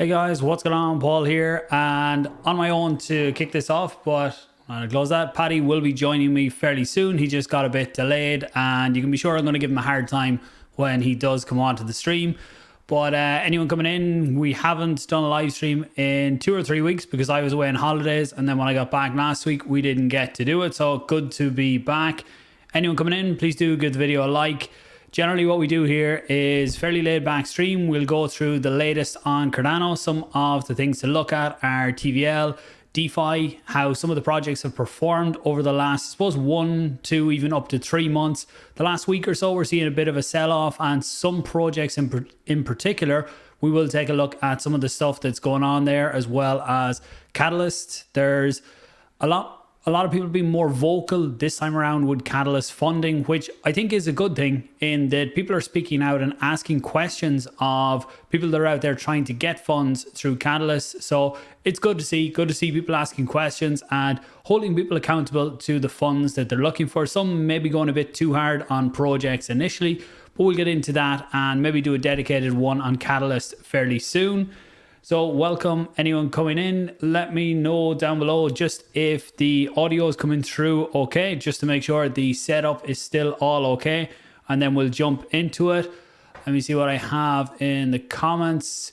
Hey guys, what's going on? Paul here, and on my own to kick this off, but I'm going to close that. Paddy will be joining me fairly soon. He just got a bit delayed, and you can be sure I'm going to give him a hard time when he does come onto the stream. But anyone coming in, we haven't done a live stream in 2 or 3 weeks because I was away on holidays, and then when I got back last week, we didn't get to do it. So good to be back. Anyone coming in, please do give the video a like. Generally what we do here is fairly laid back stream. We'll go through the latest on Cardano. Some of the things to look at are TVL, DeFi, how some of the projects have performed over the last, I suppose, 1, 2, even up to 3 months. The last week or so, we're seeing a bit of a sell-off, and some projects in particular, we will take a look at some of the stuff that's going on there, as well as Catalyst. There's a lot of people being more vocal this time around with Catalyst funding, which I think is a good thing in that people are speaking out and asking questions of people that are out there trying to get funds through Catalyst. So it's good to see people asking questions and holding people accountable to the funds that they're looking for. Some may be going a bit too hard on projects initially, but we'll get into that and maybe do a dedicated one on Catalyst fairly soon. So welcome anyone coming in. Let me know down below just if the audio is coming through okay, just to make sure the setup is still all okay, and then we'll jump into it. Let me see what I have in the comments.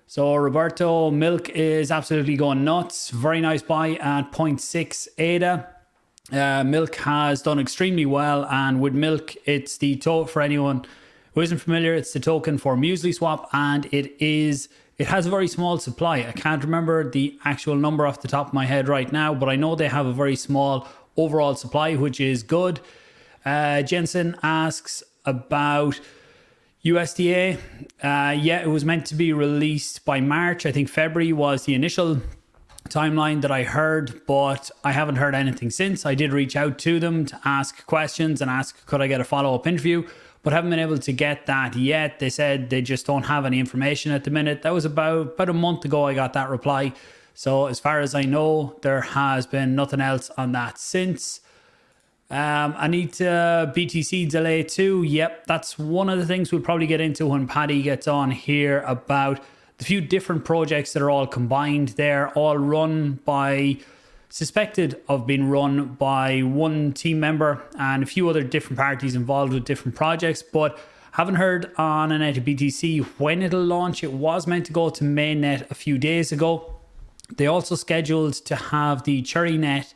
So Roberto, Milk is absolutely going nuts. Very nice buy at 0.6 ADA. Milk has done extremely well, and with Milk, it's the token, for anyone who isn't familiar, it's the token for Muesli Swap, and it has a very small supply. I can't remember the actual number off the top of my head right now, but I know they have a very small overall supply, which is good. Jensen asks about USDA. Yeah, it was meant to be released by March. I think February was the initial timeline that I heard, but I haven't heard anything since. I did reach out to them to ask questions and ask, could I get a follow-up interview? But haven't been able to get that yet. They said they just don't have any information at the minute. That was about a month ago I got that reply. So as far as I know, there has been nothing else on that since. I need to BTC delay too. Yep, that's one of the things we'll probably get into when Paddy gets on here, about the few different projects that are all combined there, all run by, suspected of being run by one team member and a few other different parties involved with different projects, but haven't heard on an BTC when it'll launch. It was meant to go to mainnet a few days ago. They also scheduled to have the Cherry Lend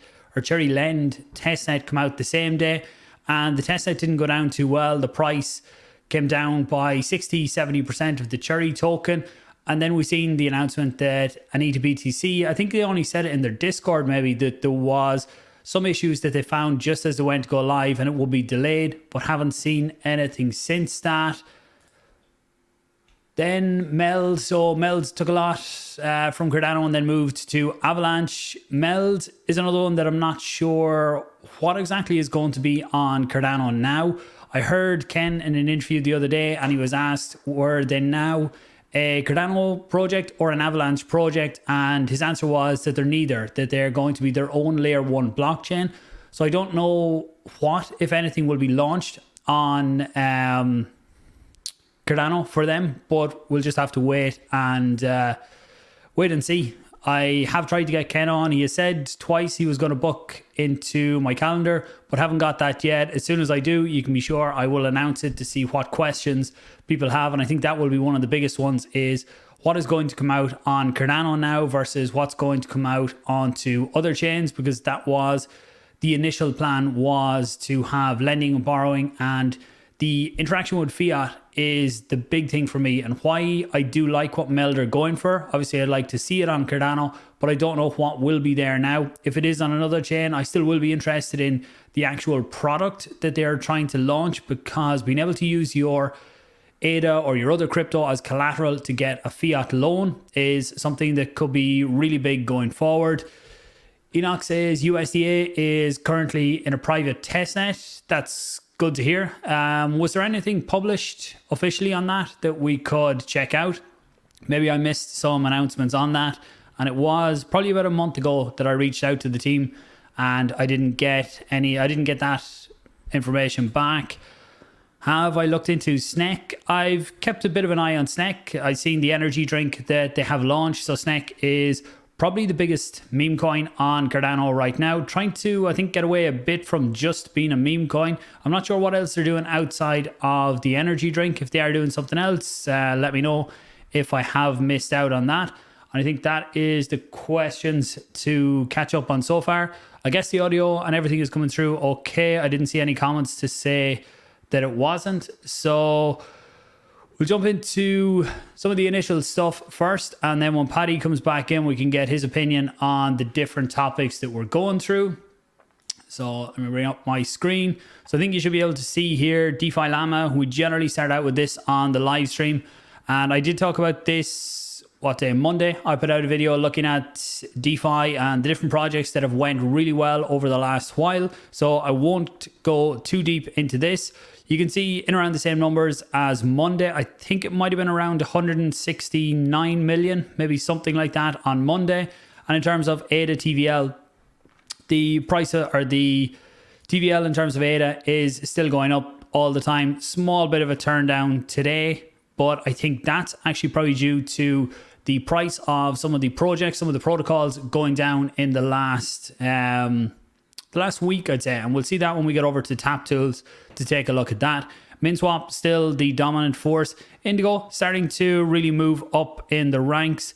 testnet come out the same day, and the testnet didn't go down too well. The price came down by 60-70% of the Cherry token. And then we've seen the announcement that Anita BTC, I think they only said it in their Discord maybe, that there was some issues that they found just as they went to go live and it will be delayed, but haven't seen anything since that. Then Meld, so Meld took a lot from Cardano and then moved to Avalanche. Meld is another one that I'm not sure what exactly is going to be on Cardano now. I heard Ken in an interview the other day and he was asked, were they now a Cardano project or an Avalanche project, and his answer was that they're neither, that they're going to be their own layer 1 blockchain. So I don't know what, if anything, will be launched on Cardano for them, but we'll just have to wait and see. I have tried to get Ken on. He has said twice he was going to book into my calendar, but haven't got that yet. As soon as I do, you can be sure I will announce it to see what questions people have. And I think that will be one of the biggest ones, is what is going to come out on Cardano now versus what's going to come out onto other chains, because that was the initial plan, was to have lending and borrowing, and the interaction with fiat is the big thing for me, and why I do like what Meld are going for. Obviously, I'd like to see it on Cardano, but I don't know what will be there now. If it is on another chain, I still will be interested in the actual product that they're trying to launch, because being able to use your ADA or your other crypto as collateral to get a fiat loan is something that could be really big going forward. Enoch says USDA is currently in a private testnet. That's good to hear. Was there anything published officially on that we could check out? Maybe I missed some announcements on that, and it was probably about a month ago that I reached out to the team and I didn't get that information back. Have I looked into SNEC? I've kept a bit of an eye on SNEC. I've seen the energy drink that they have launched. So SNEC is probably the biggest meme coin on Cardano right now. Trying to, I think, get away a bit from just being a meme coin. I'm not sure what else they're doing outside of the energy drink. If they are doing something else, let me know if I have missed out on that. And I think that is the questions to catch up on so far. I guess the audio and everything is coming through okay. I didn't see any comments to say that it wasn't. So we'll jump into some of the initial stuff first, and then when Paddy comes back in, we can get his opinion on the different topics that we're going through. So let me bring up my screen. So I think you should be able to see here DeFi Llama. We generally start out with this on the live stream, and I did talk about this, what day? Monday. I put out a video looking at DeFi and the different projects that have went really well over the last while. So I won't go too deep into this. You can see in around the same numbers as Monday. I think it might have been around 169 million, maybe something like that on Monday. And in terms of ADA TVL, the price or the TVL in terms of ADA is still going up all the time. Small bit of a turn down today, but I think that's actually probably due to the price of some of the projects, some of the protocols going down in the last week, I'd say. And we'll see that when we get over to Tap Tools to take a look at that. MinSwap still the dominant force. Indigo starting to really move up in the ranks.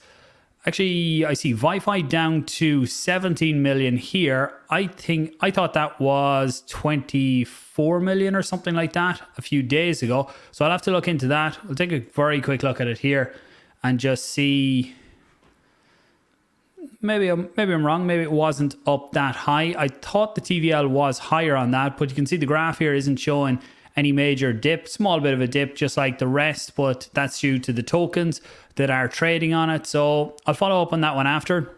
Actually, I see Wi-Fi down to 17 million here. I thought that was 24 million or something like that a few days ago. So I'll have to look into that. We'll take a very quick look at it here and just see. Maybe I'm wrong. Maybe it wasn't up that high. I thought the TVL was higher on that, but you can see the graph here isn't showing any major dip. Small bit of a dip, just like the rest, but that's due to the tokens that are trading on it. So I'll follow up on that one after.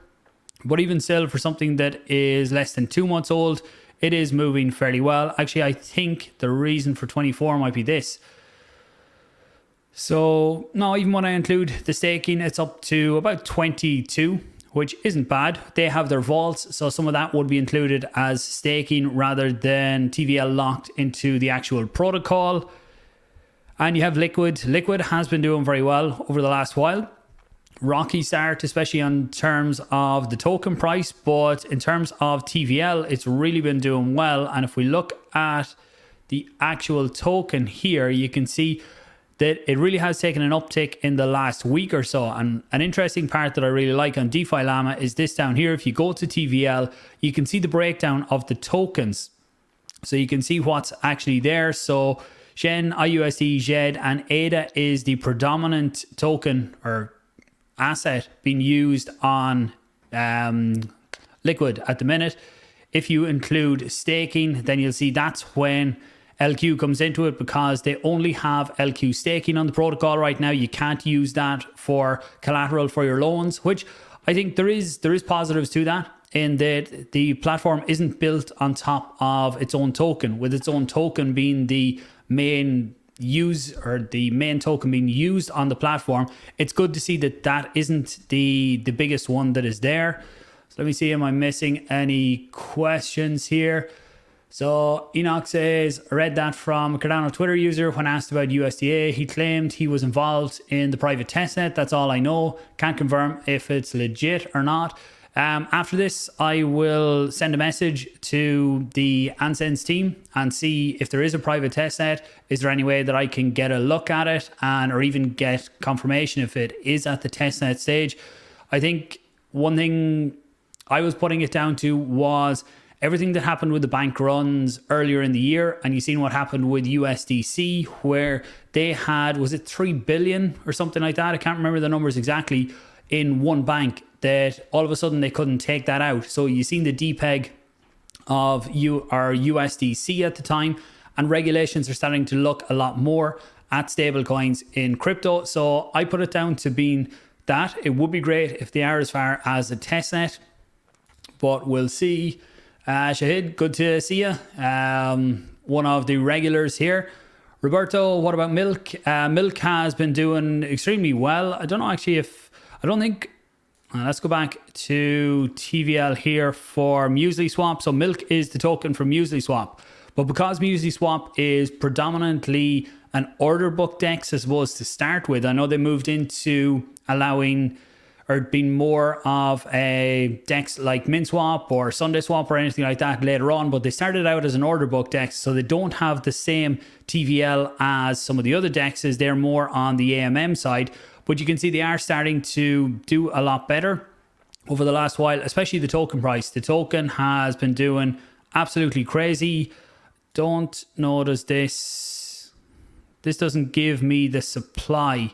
But even still, for something that is less than 2 months old, it is moving fairly well. Actually, I think the reason for 24 might be this. So no, even when I include the staking, it's up to about 22, which isn't bad. They have their vaults, so some of that would be included as staking rather than TVL locked into the actual protocol. And you have Liquid. Liquid has been doing very well over the last while. Rocky start, especially in terms of the token price, but in terms of TVL, it's really been doing well. And if we look at the actual token here, you can see that it really has taken an uptick in the last week or so. And an interesting part that I really like on DeFi Llama is this down here. If you go to TVL, you can see the breakdown of the tokens. So you can see what's actually there. So Shen, IUSD, ZED, and ADA is the predominant token or asset being used on Liquid at the minute. If you include staking, then you'll see that's when LQ comes into it, because they only have LQ staking on the protocol right now. You can't use that for collateral for your loans, which I think there is positives to that, in that the platform isn't built on top of its own token, with its own token being the main use or the main token being used on the platform. It's good to see that that isn't the biggest one that is there. So let me see, am I missing any questions here? So Enoch says, I read that from a Cardano Twitter user when asked about USDA. He claimed he was involved in the private testnet. That's all I know. Can't confirm if it's legit or not. After this, I will send a message to the Ansense team and see if there is a private testnet. Is there any way that I can get a look at it or even get confirmation if it is at the testnet stage? I think one thing I was putting it down to was everything that happened with the bank runs earlier in the year, and you've seen what happened with USDC, where they had, was it 3 billion or something like that? I can't remember the numbers exactly, in one bank, that all of a sudden they couldn't take that out. So you've seen the depeg of USDC at the time, and regulations are starting to look a lot more at stable coins in crypto. So I put it down to being that. It would be great if they are as far as a testnet, but we'll see. Shahid, good to see you. One of the regulars here. Roberto, what about Milk? Milk has been doing extremely well. I don't know actually if, I don't think, let's go back to TVL here for Muesli Swap. So Milk is the token for Muesli Swap. But because MusiSwap is predominantly an order book DEX, I suppose, to start with, I know they moved into allowing or being more of a DEX like MintSwap or SundaySwap or anything like that later on, but they started out as an order book DEX, so they don't have the same TVL as some of the other DEXs. They're more on the AMM side, but you can see they are starting to do a lot better over the last while, especially the token price. The token has been doing absolutely crazy. Don't notice this. This doesn't give me the supply.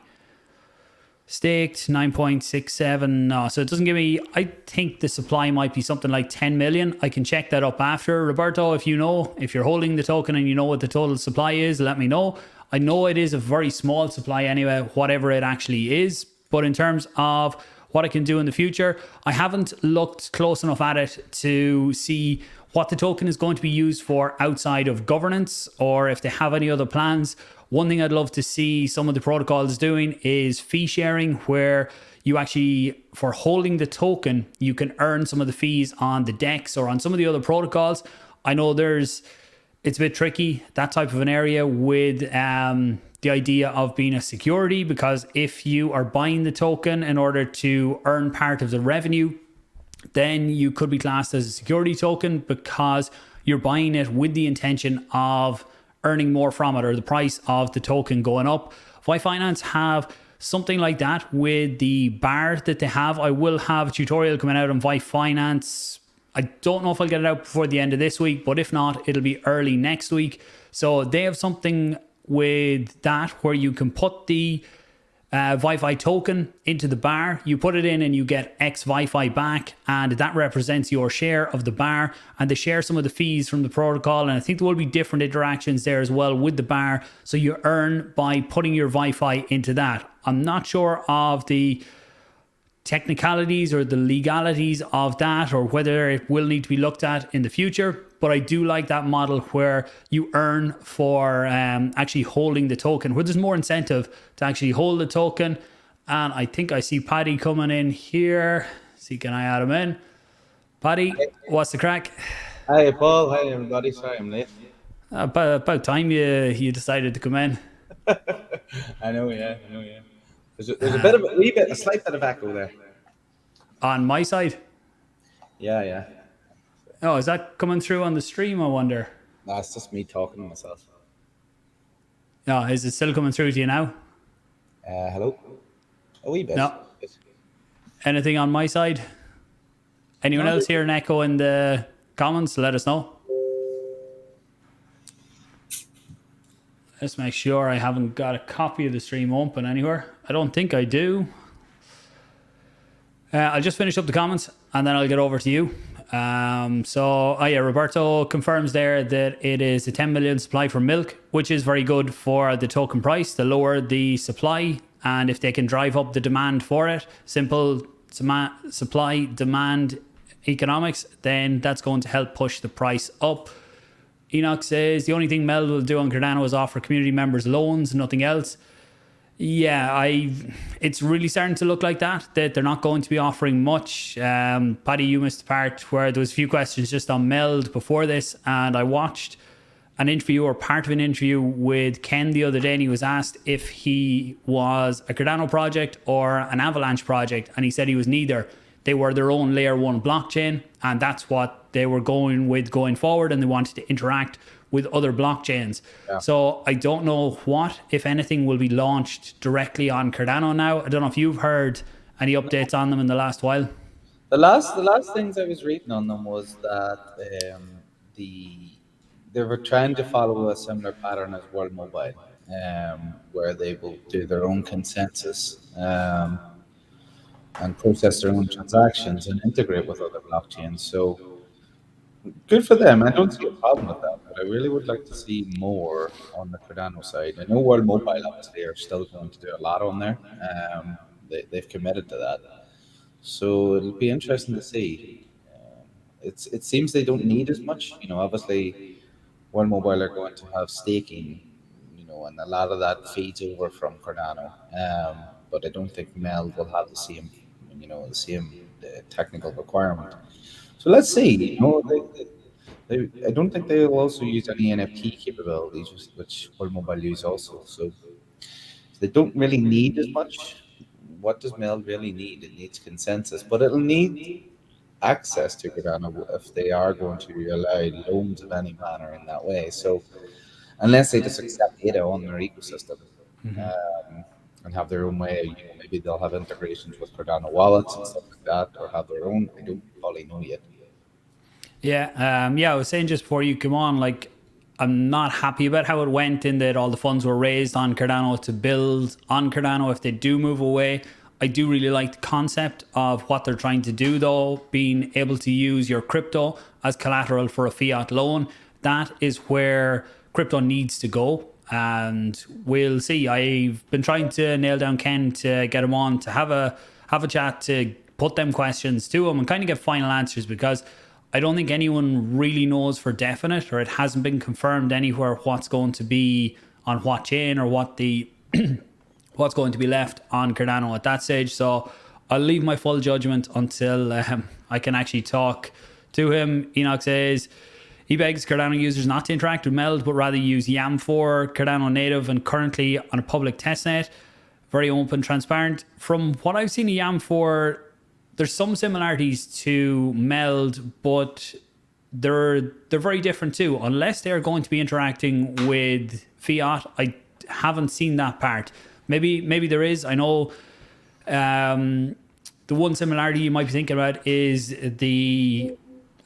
Staked 9.67. No, so it doesn't give me. I think the supply might be something like 10 million. I can check that up after. Roberto, if you know, if you're holding the token and you know what the total supply is, let me know. I know it is a very small supply anyway, whatever it actually is. But in terms of what I can do in the future, I haven't looked close enough at it to see what the token is going to be used for outside of governance, or if they have any other plans. One thing I'd love to see some of the protocols doing is fee sharing, where you actually, for holding the token, you can earn some of the fees on the DEX or on some of the other protocols. I know it's a bit tricky, that type of an area, with the idea of being a security, because if you are buying the token in order to earn part of the revenue, then you could be classed as a security token because you're buying it with the intention of earning more from it, or the price of the token going up. Vi Finance have something like that with the bar that they have. I will have a tutorial coming out on Vi Finance. I don't know if I'll get it out before the end of this week, but if not, it'll be early next week. So they have something with that where you can put the Wi-Fi token into the bar, you put it in and you get X Wi-Fi back, and that represents your share of the bar, and they share some of the fees from the protocol. And I think there will be different interactions there as well with the bar, so you earn by putting your Wi-Fi into that. I'm not sure of the technicalities or the legalities of that, or whether it will need to be looked at in the future, but I do like that model where you earn for actually holding the token, where there's more incentive to actually hold the token. And I think I see Paddy coming in here. See, can I add him in? Paddy, what's the crack? Hi Paul, hi everybody. Sorry I'm late. About time you decided to come in. I know, yeah. There's a slight bit of echo there. On my side? Yeah. Oh, is that coming through on the stream, I wonder? No, it's just me talking to myself. No, is it still coming through to you now? Hello? A wee bit. No. Anything on my side? Anyone else hear an echo in the comments? Let us know. Let's make sure I haven't got a copy of the stream open anywhere. I don't think I do. I'll just finish up the comments and then I'll get over to you. Roberto confirms there that it is a 10 million supply for milk, which is very good for the token price. To lower the supply, and if they can drive up the demand for it, simple supply demand economics, then that's going to help push the price up. Enoch says the only thing Meld will do on Cardano is offer community members loans, nothing else. Yeah, it's really starting to look like that they're not going to be offering much. Paddy, you missed the part where there was a few questions just on Meld before this, and I watched an interview, or part of an interview, with Ken the other day, and he was asked if he was a Cardano project or an Avalanche project, and he said he was neither. They were their own layer 1 blockchain, and that's what they were going with going forward, and they wanted to interact with other blockchains. Yeah. So I don't know what, if anything, will be launched directly on Cardano now. I don't know if you've heard any updates on them in the last while. The last things I was reading on them was that they were trying to follow a similar pattern as World Mobile, where they will do their own consensus and process their own transactions and integrate with other blockchains. So good for them. I don't see a problem with that, but I really would like to see more on the Cardano side. I know World Mobile obviously are still going to do a lot on there. They've committed to that. So it'll be interesting to see. It seems they don't need as much. Obviously World Mobile are going to have staking, and a lot of that feeds over from Cardano. But I don't think Meld will have the same technical requirement. So let's see. I don't think they will also use any NFT capabilities, which World Mobile use also. So they don't really need as much. What does Meld really need? It needs consensus, but it'll need access to Cardano if they are going to allow loans of any manner in that way. So unless they just accept data on their ecosystem and have their own way, maybe they'll have integrations with Cardano wallets and stuff like that, or have their own. I don't fully know yet. Yeah, I was saying just before you come on, like, I'm not happy about how it went in that all the funds were raised on Cardano to build on Cardano if they do move away. I do really like the concept of what they're trying to do, though, being able to use your crypto as collateral for a fiat loan. That is where crypto needs to go. And we'll see. I've been trying to nail down Ken to get him on to have a chat to put them questions to him and kind of get final answers, because I don't think anyone really knows for definite, or it hasn't been confirmed anywhere what's going to be on what chain or what the what's going to be left on Cardano at that stage. So I'll leave my full judgment until I can actually talk to him. Enoch says he begs Cardano users not to interact with Meld, but rather use YAM4, Cardano native, and currently on a public testnet. Very open, transparent. From what I've seen of YAM4, there's some similarities to Meld, but they're very different too. Unless they're going to be interacting with fiat, I haven't seen that part. Maybe there is. I know the one similarity you might be thinking about is I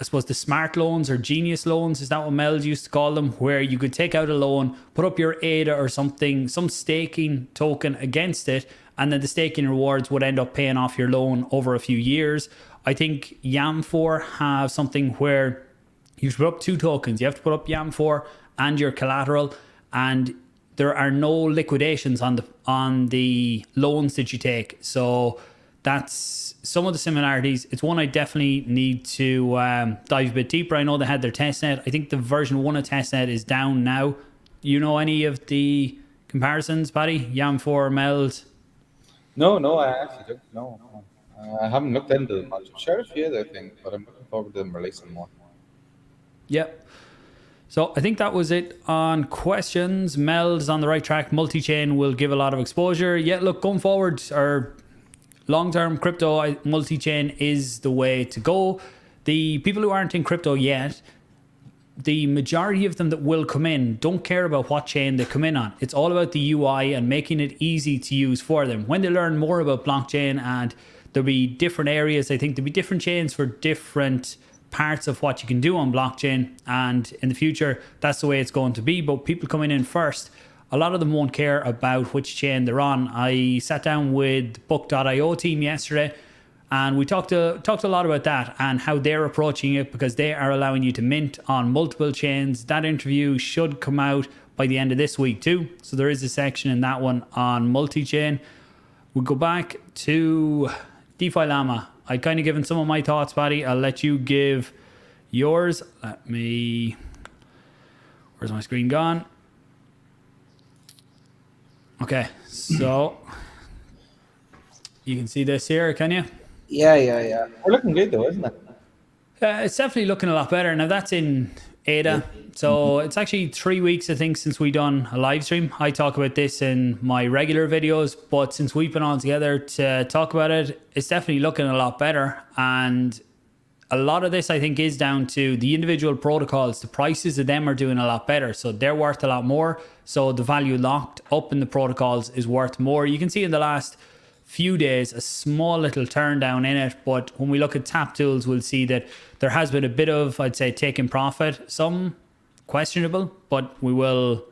suppose the smart loans or genius loans, is that what Meld used to call them, where you could take out a loan, put up your ADA or something, some staking token against it, and then the staking rewards would end up paying off your loan over a few years. I think YAM4 have something where you put up two tokens. You have to put up YAM4 and your collateral, and there are no liquidations on the loans that you take. So that's some of the similarities. It's one I definitely need to dive a bit deeper. I know they had their testnet. I think the version 1 of testnet is down now. You know any of the comparisons, Paddy? YAM4, Meld? No, I actually don't know. I haven't looked into them much. I've shared a few other things, but I'm looking forward to them releasing more. Yep. So I think that was it on questions. Meld is on the right track. Multi-chain will give a lot of exposure. Yeah, look, going forward, or long-term crypto, multi-chain is the way to go. The people who aren't in crypto yet, the majority of them that will come in don't care about what chain they come in on. It's all about the UI and making it easy to use for them. When they learn more about blockchain, and there'll be different areas, I think there'll be different chains for different parts of what you can do on blockchain, and in the future that's the way it's going to be. But people coming in first, a lot of them won't care about which chain they're on. I sat down with book.io team yesterday, and we talked a lot about that and how they're approaching it, because they are allowing you to mint on multiple chains. That interview should come out by the end of this week too, so there is a section in that one on multi-chain. We'll go back to DeFi Llama. I kind of given some of my thoughts, Paddy. I'll let you give yours. Where's my screen gone? Okay, so you can see this here, can you? Yeah. We're looking good though, isn't it? It's definitely looking a lot better. Now that's in ADA. So it's actually 3 weeks, I think, since we done a live stream. I talk about this in my regular videos, but since we've been on together to talk about it, it's definitely looking a lot better. And a lot of this, I think, is down to the individual protocols. The prices of them are doing a lot better, so they're worth a lot more. So the value locked up in the protocols is worth more. You can see in the last few days a small little turn down in it, but when we look at tap tools, we'll see that there has been a bit of, I'd say, taking profit. Some questionable, but we will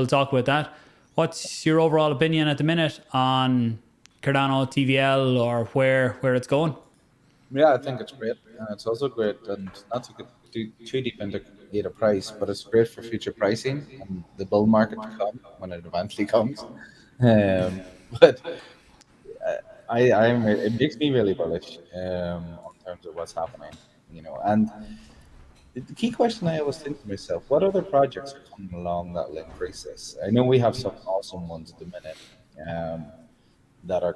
talk about that. What's your overall opinion at the minute on Cardano TVL, or where it's going? Yeah, I think it's great. And it's also great, and not to get too deep into data price, but it's great for future pricing and the bull market to come when it eventually comes. But it makes me really bullish in terms of what's happening, And the key question I always think to myself: what other projects are coming along that will increase this? I know we have some awesome ones at the minute that are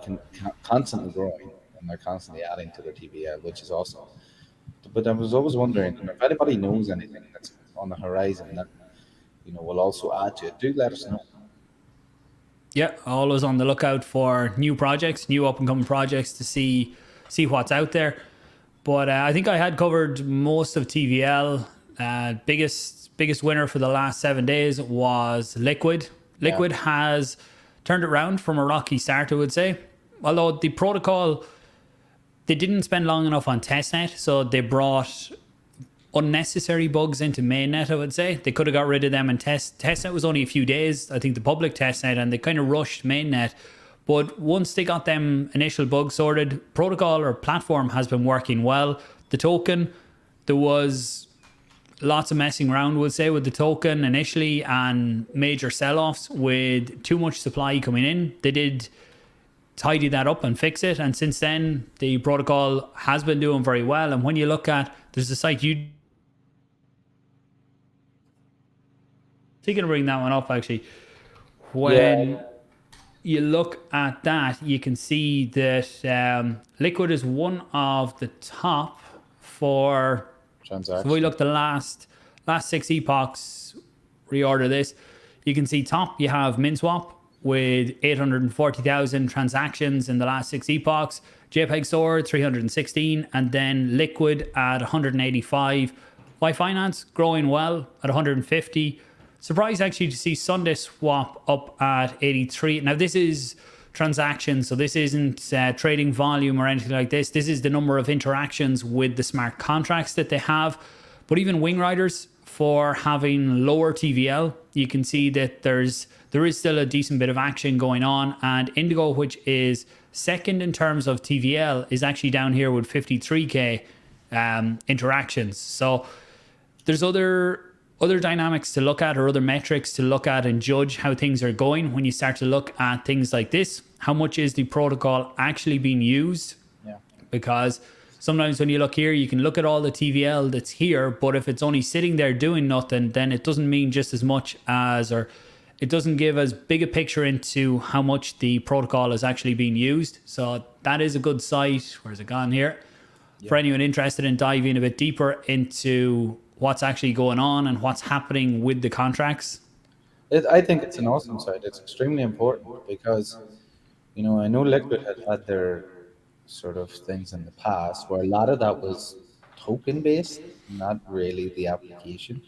constantly growing, and they're constantly adding to their TVL, which is awesome. But I was always wondering, if anybody knows anything that's on the horizon that will also add to it, do let us know. Yeah, always on the lookout for new projects, new up and coming projects to see what's out there. But I think I had covered most of TVL. Biggest winner for the last 7 days was Liquid. Yeah. Liquid has turned it around from a rocky start, I would say. Although the protocol, they didn't spend long enough on testnet, so they brought unnecessary bugs into mainnet, I would say. They could have got rid of them, and testnet was only a few days, I think, the public testnet, and they kind of rushed mainnet. But once they got them initial bugs sorted, protocol or platform has been working well. The token, there was lots of messing around, we'll say, with the token initially, and major sell-offs with too much supply coming in. They did tidy that up and fix it, and since then the protocol has been doing very well. And when you look at, there's a site you going to bring that one up actually. When you look at that, you can see that Liquid is one of the top for Transactions. So we look the last 6 epochs, reorder this. You can see top, you have MinSwap with 840,000 transactions in the last 6 epochs. JPEG Store 316, and then Liquid at 185. Finance growing well at 150. Surprised actually to see Sunday Swap up at 83. Now this is transactions, so this isn't trading volume or anything like this. This is the number of interactions with the smart contracts that they have. But even Wing Riders, for having lower TVL, you can see that there is still a decent bit of action going on. And Indigo, which is second in terms of TVL, is actually down here with 53k interactions. So there's other dynamics to look at, or other metrics to look at and judge how things are going when you start to look at things like this. How much is the protocol actually being used? Yeah. Because sometimes when you look here, you can look at all the TVL that's here, but if it's only sitting there doing nothing, then it doesn't mean just as much as, or it doesn't give as big a picture into how much the protocol is actually being used. So that is a good site. Where's it gone here? Yeah. For anyone interested in diving a bit deeper into what's actually going on and what's happening with the contracts. I think it's an awesome site. It's extremely important because, I know Liquid had their sort of things in the past where a lot of that was token based, not really the application.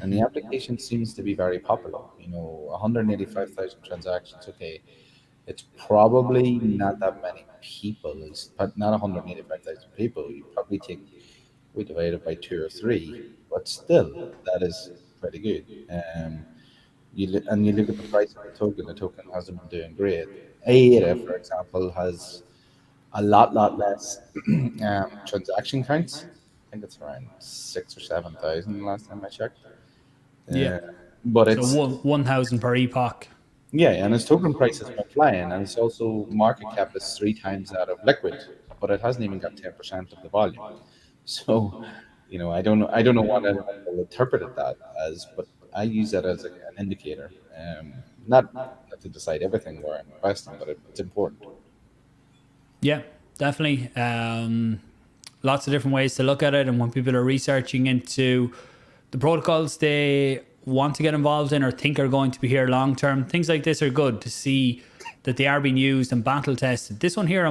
And the application seems to be very popular. 185,000 transactions. Okay, it's probably not that many people. But not 185,000 people. You probably we divide it by 2 or 3, but still, that is pretty good. You look at the price of the token. The token hasn't been doing great. ADA, for example, has a lot less transaction counts. I think it's around 6,000 or 7,000 last time I checked. Yeah, but it's 1,000 per epoch. Yeah, and its token price has been flying, and it's also market cap is 3 times that of Liquid, but it hasn't even got 10% of the volume. So, I don't know what anyone will interpret that as, but I use that as an indicator. Not to decide everything where I'm investing, but it's important. Yeah, definitely. Lots of different ways to look at it, and when people are researching into the protocols they want to get involved in or think are going to be here long term, things like this are good to see that they are being used and battle tested. This one here, I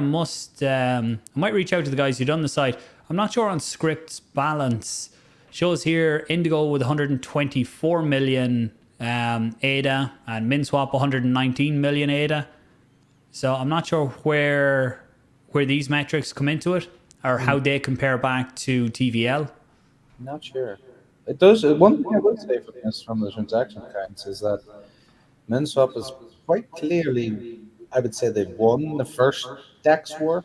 might reach out to the guys who done the site. I'm not sure on Script's balance. Shows here Indigo with 124 million ADA and MinSwap 119 million ADA. So I'm not sure where these metrics come into it or how they compare back to TVL. Not sure. It does. One thing I would say from the transaction counts is that MinSwap is quite clearly, I would say, they've won the first DEX war.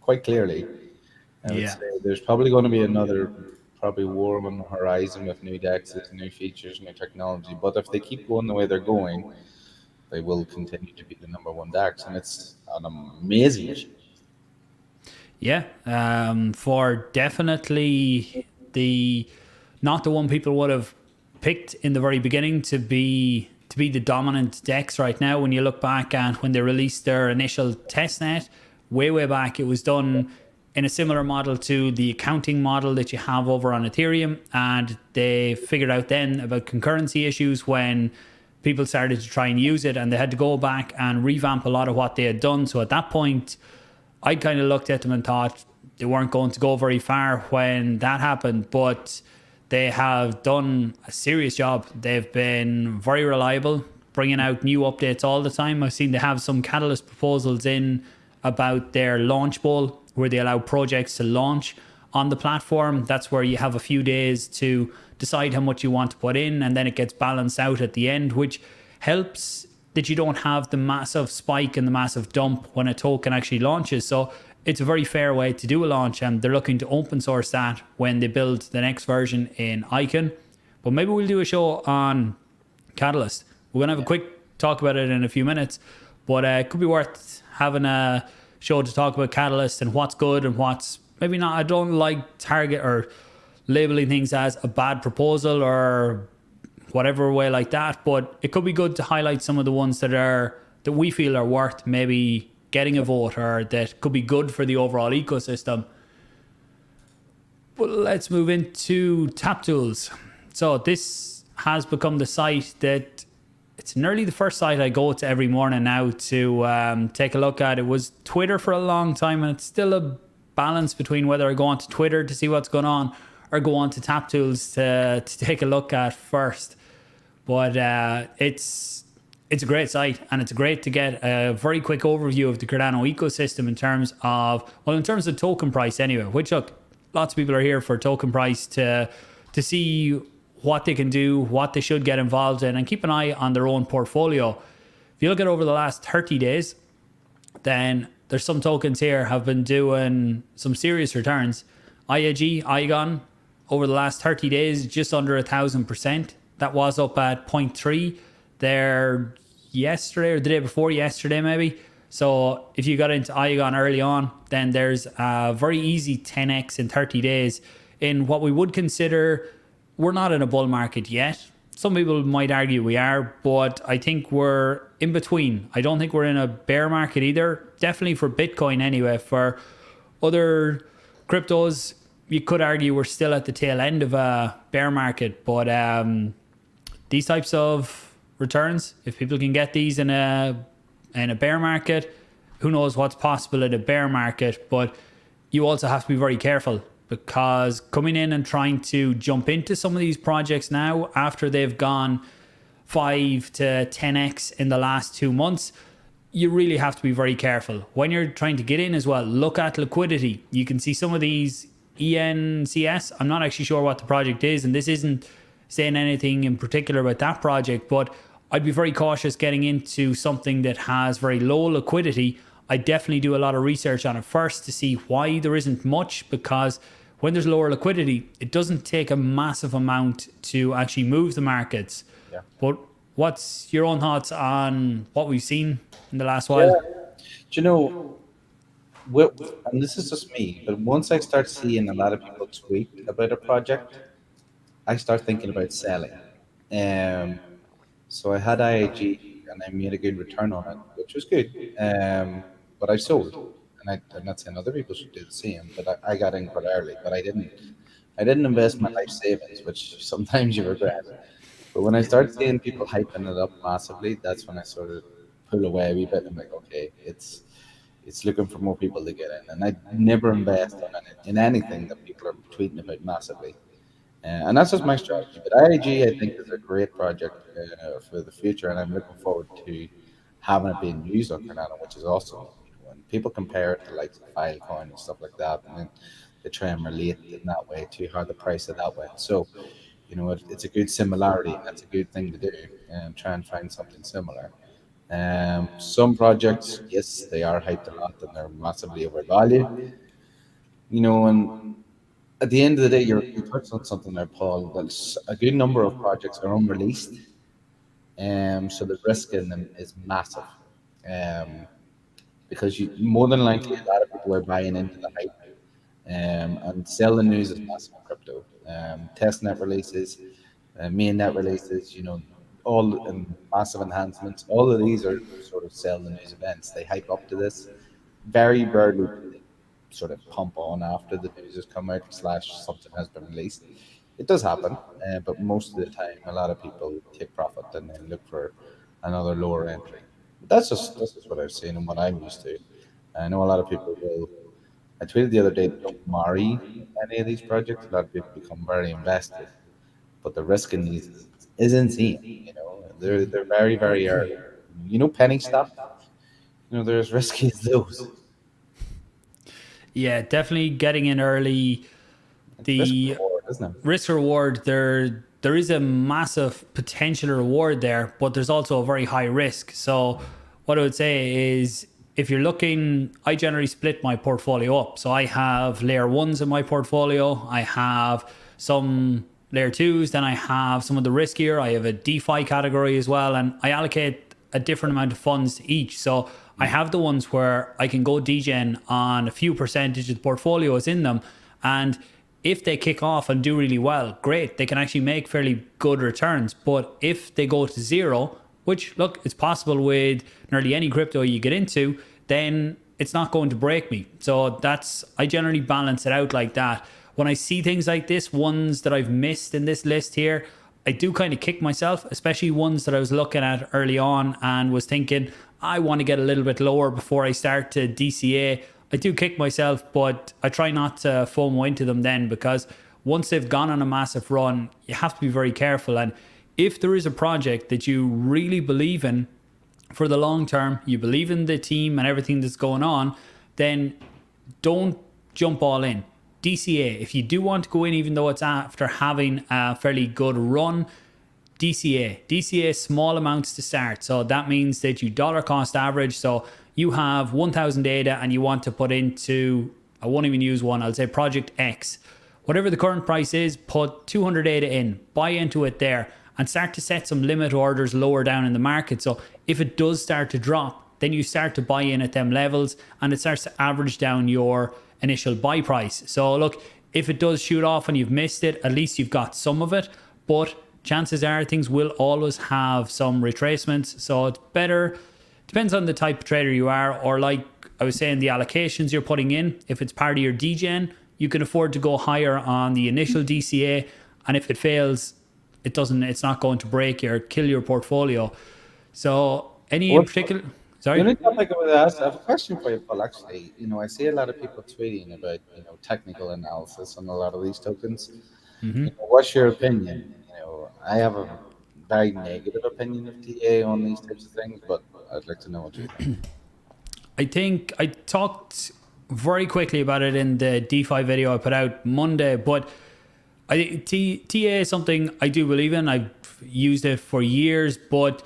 Quite clearly. I would say there's probably going to be another war on the horizon with new DEXs, new features, new technology. But if they keep going the way they're going, they will continue to be the number 1 DEX, and it's an amazing issue. Yeah, for definitely not the one people would have picked in the very beginning to be the dominant DEX right now. When you look back at when they released their initial testnet, way back. It was done in a similar model to the accounting model that you have over on Ethereum, and they figured out then about concurrency issues when people started to try and use it, and they had to go back and revamp a lot of what they had done. So at that point, I kind of looked at them and thought they weren't going to go very far when that happened, but they have done a serious job. They've been very reliable, bringing out new updates all the time. I've seen they have some Catalyst proposals in about their launch bowl, where they allow projects to launch on the platform. That's where you have a few days to decide how much you want to put in, and then it gets balanced out at the end, which helps that you don't have the massive spike and the massive dump when a token actually launches. So it's a very fair way to do a launch, and they're looking to open source that when they build the next version in Icon. But maybe we'll do a show on Catalyst. We're going to have a quick talk about it in a few minutes, but it could be worth having a show to talk about Catalyst and what's good and what's maybe not. I don't like target or labeling things as a bad proposal or whatever way like that, but it could be good to highlight some of the ones that we feel are worth maybe getting a vote, or that could be good for the overall ecosystem. But let's move into TapTools. So this has become the site that it's nearly the first site I go to every morning now to take a look at. It was Twitter for a long time, and it's still a balance between whether I go onto Twitter to see what's going on or go on to TapTools to take a look at first. But it's a great site, and it's great to get a very quick overview of the Cardano ecosystem in terms of token price anyway, which, look, lots of people are here for token price to see what they can do, what they should get involved in, and keep an eye on their own portfolio. If you look at over the last 30 days, then there's some tokens here have been doing some serious returns. IAG, IGON, over the last 30 days, just under 1,000%. That was up at 0.3 there yesterday or the day before yesterday maybe. So if you got into IGON early on, then there's a very easy 10x in 30 days in what we would consider, we're not in a bull market yet. Some people might argue we are, but I think we're in between. I don't think we're in a bear market either. Definitely for Bitcoin anyway. For other cryptos, you could argue we're still at the tail end of a bear market. But these types of returns, if people can get these in a bear market, who knows what's possible in a bear market. But you also have to be very careful, because coming in and trying to jump into some of these projects now after they've gone 5 to 10x in the last 2 months, you really have to be very careful. When you're trying to get in as well, look at liquidity. You can see some of these ENCS. I'm not actually sure what the project is, and this isn't saying anything in particular about that project, but I'd be very cautious getting into something that has very low liquidity. I definitely do a lot of research on it first to see why there isn't much, because when there's lower liquidity, it doesn't take a massive amount to actually move the markets. Yeah. But what's your own thoughts on what we've seen in the last while? Yeah. Do you know, and this is just me, but once I start seeing a lot of people tweet about a project, I start thinking about selling. So I had IAG and I made a good return on it, which was good. But I sold, and I'm not saying other people should do the same, but I got in quite early, but I didn't invest my life savings, which sometimes you regret. But when I start seeing people hyping it up massively, that's when I sort of pull away a wee bit. I'm like, okay, it's looking for more people to get in, and I never invest in anything that people are tweeting about massively. And that's just my strategy. But IAG, I think, is a great project for the future, and I'm looking forward to having it being used on Cardano, which is awesome. When people compare it to like Filecoin and stuff like that, and then they try and relate in that way to how the price of that went. So, it's a good similarity, and that's a good thing to do, and try and find something similar. Some projects, yes, they are hyped a lot and they're massively overvalued. And at the end of the day, you touched on something there, Paul. That a good number of projects are unreleased, so the risk in them is massive. Because more than likely a lot of people are buying into the hype, and selling news is massive in crypto. Testnet releases, mainnet releases, all massive enhancements. All of these are sort of sell the news events. They hype up to this. Very rarely do they sort of pump on after the news has come out slash something has been released. It does happen, but most of the time, a lot of people take profit and then look for another lower entry. But that's just what I've seen and what I'm used to. I know a lot of people will. I tweeted the other day, don't marry any of these projects. A lot of people become very invested, but the risk in these is insane. You know, they're very very early. You know, penny stock. You know, they're as risky as those. Yeah, definitely getting in early. It's risk The reward, isn't it? risk reward, there is a massive potential reward there, but there's also a very high risk. So what I would say is, if you're looking, I generally split my portfolio up. So I have layer ones in my portfolio, I have some layer twos, then I have some of the riskier, I have a DeFi category as well, and I allocate a different amount of funds to each. So I have the ones where I can go degen on a few percentage of the portfolio is in them, and if they kick off and do really well, great, they can actually make fairly good returns. But if they go to zero, which, look, it's possible with nearly any crypto you get into, then it's not going to break me. So I generally balance it out like that. When I see things like this, ones that I've missed in this list here, I do kind of kick myself, especially ones that I was looking at early on and was thinking, I want to get a little bit lower before I start to DCA. I do kick myself, but I try not to FOMO into them then, because once they've gone on a massive run, you have to be very careful. And if there is a project that you really believe in for the long term, you believe in the team and everything that's going on, then don't jump all in. DCA, if you do want to go in, even though it's after having a fairly good run, DCA small amounts to start. So that means that you dollar cost average. So you have 1,000 data and you want to put into, I won't even use one, I'll say project X. Whatever the current price is, put 200 data in, buy into it there, and start to set some limit orders lower down in the market. So if it does start to drop, then you start to buy in at them levels and it starts to average down your initial buy price. So look, if it does shoot off and you've missed it, at least you've got some of it, but chances are things will always have some retracements. So it's better, depends on the type of trader you are, or like I was saying, the allocations you're putting in. If it's part of your degen, you can afford to go higher on the initial DCA, and if it fails, it's not going to break or kill your portfolio. So any in particular, sorry? The only topic I would ask, I have a question for you, Paul. Actually, you know, I see a lot of people tweeting about, you know, technical analysis on a lot of these tokens. You know, what's your opinion? You know, I have a very negative opinion of TA on these types of things, but I'd like to know what you think. I think I talked very quickly about it in the DeFi video I put out Monday, but I think TA is something I do believe in. I've used it for years, but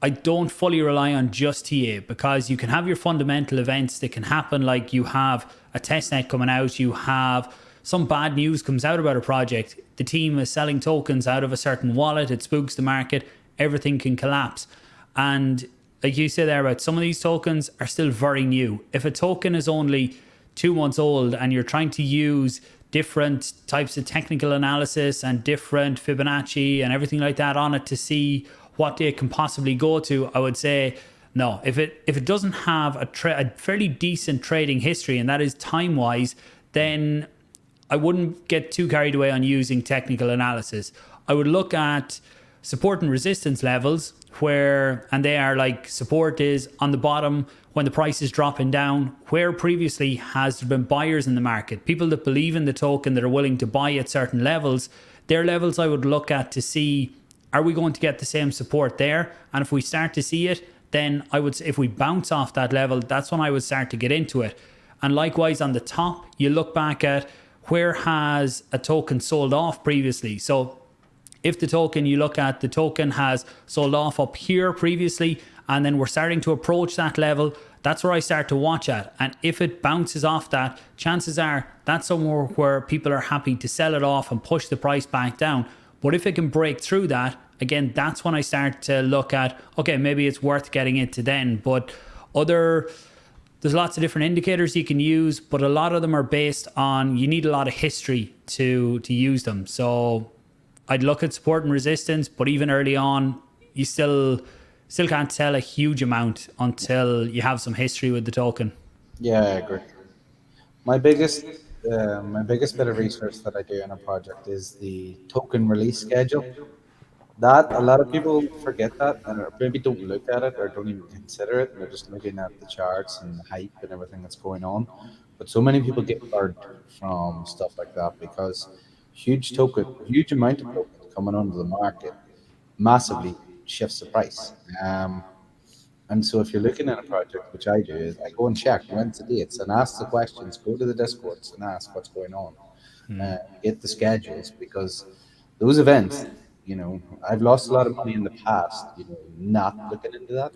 I don't fully rely on just TA, because you can have your fundamental events that can happen, like you have a testnet coming out, you have some bad news comes out about a project, the team is selling tokens out of a certain wallet, it spooks the market, everything can collapse. And like you said there, about some of these tokens are still very new. If a token is only 2 months old and you're trying to use different types of technical analysis and different Fibonacci and everything like that on it to see what they can possibly go to, I would say no. If it doesn't have a fairly decent trading history, and that is time wise, then I wouldn't get too carried away on using technical analysis. I would look at support and resistance levels, and they are like, support is on the bottom when the price is dropping down, where previously has there been buyers in the market, people that believe in the token that are willing to buy at certain levels. Their levels I would look at to see, are we going to get the same support there? And if we start to see it, then I would say if we bounce off that level, that's when I would start to get into it. And likewise on the top, you look back at where has a token sold off previously. So if the token, you look at the token has sold off up here previously, and then we're starting to approach that level, that's where I start to watch at. And if it bounces off that, chances are that's somewhere where people are happy to sell it off and push the price back down. But if it can break through that, again, that's when I start to look at, okay, maybe it's worth getting into then. But there's lots of different indicators you can use, but a lot of them are based on, you need a lot of history to use them. So I'd look at support and resistance, but even early on, you still can't tell a huge amount until you have some history with the token. Yeah, I agree. My biggest my biggest bit of research that I do on a project is the token release schedule. That a lot of people forget that and or maybe don't look at it or don't even consider it. They're just looking at the charts and the hype and everything that's going on. But so many people get burnt from stuff like that because huge amount of tokens coming onto the market massively shifts the price. And so if you're looking at a project, which I do, is I go and check when's the dates and ask the questions, go to the discords and ask what's going on, get the schedules because those events, I've lost a lot of money in the past, not looking into that.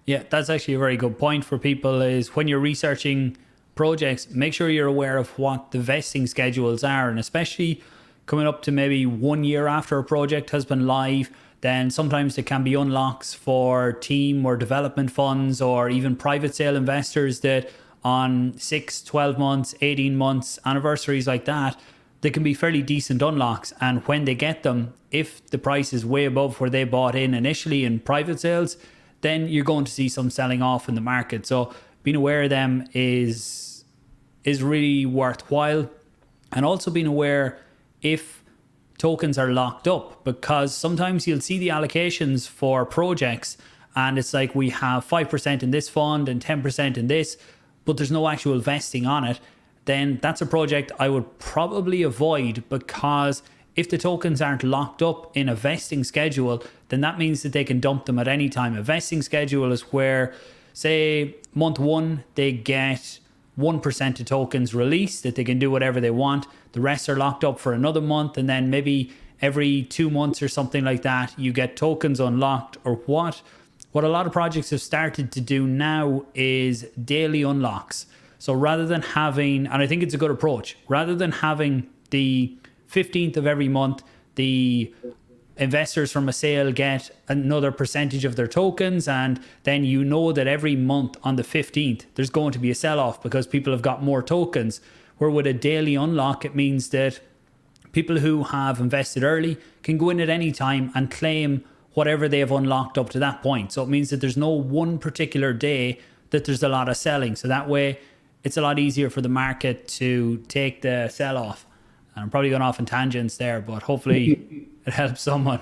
Yeah, that's actually a very good point for people is when you're researching projects, make sure you're aware of what the vesting schedules are. And especially coming up to maybe 1 year after a project has been live, then sometimes there can be unlocks for team or development funds or even private sale investors that on 6, 12 months, 18 months, anniversaries like that, they can be fairly decent unlocks. And when they get them, if the price is way above where they bought in initially in private sales, then you're going to see some selling off in the market. So being aware of them is really worthwhile. And also being aware if tokens are locked up, because sometimes you'll see the allocations for projects and it's like we have 5% in this fund and 10% in this, but there's no actual vesting on it. Then that's a project I would probably avoid, because if the tokens aren't locked up in a vesting schedule, then that means that they can dump them at any time. A vesting schedule is where, say, month one, they get 1% of tokens released that they can do whatever they want. The rest are locked up for another month. And then maybe every 2 months or something like that, you get tokens unlocked. Or what a lot of projects have started to do now is daily unlocks. So rather than having, and I think it's a good approach, rather than having the 15th of every month, the investors from a sale get another percentage of their tokens, and then you know that every month on the 15th there's going to be a sell-off because people have got more tokens. Where with a daily unlock, it means that people who have invested early can go in at any time and claim whatever they have unlocked up to that point. So it means that there's no one particular day that there's a lot of selling. So that way it's a lot easier for the market to take the sell-off. And I'm probably going off in tangents there, but hopefully it helps someone.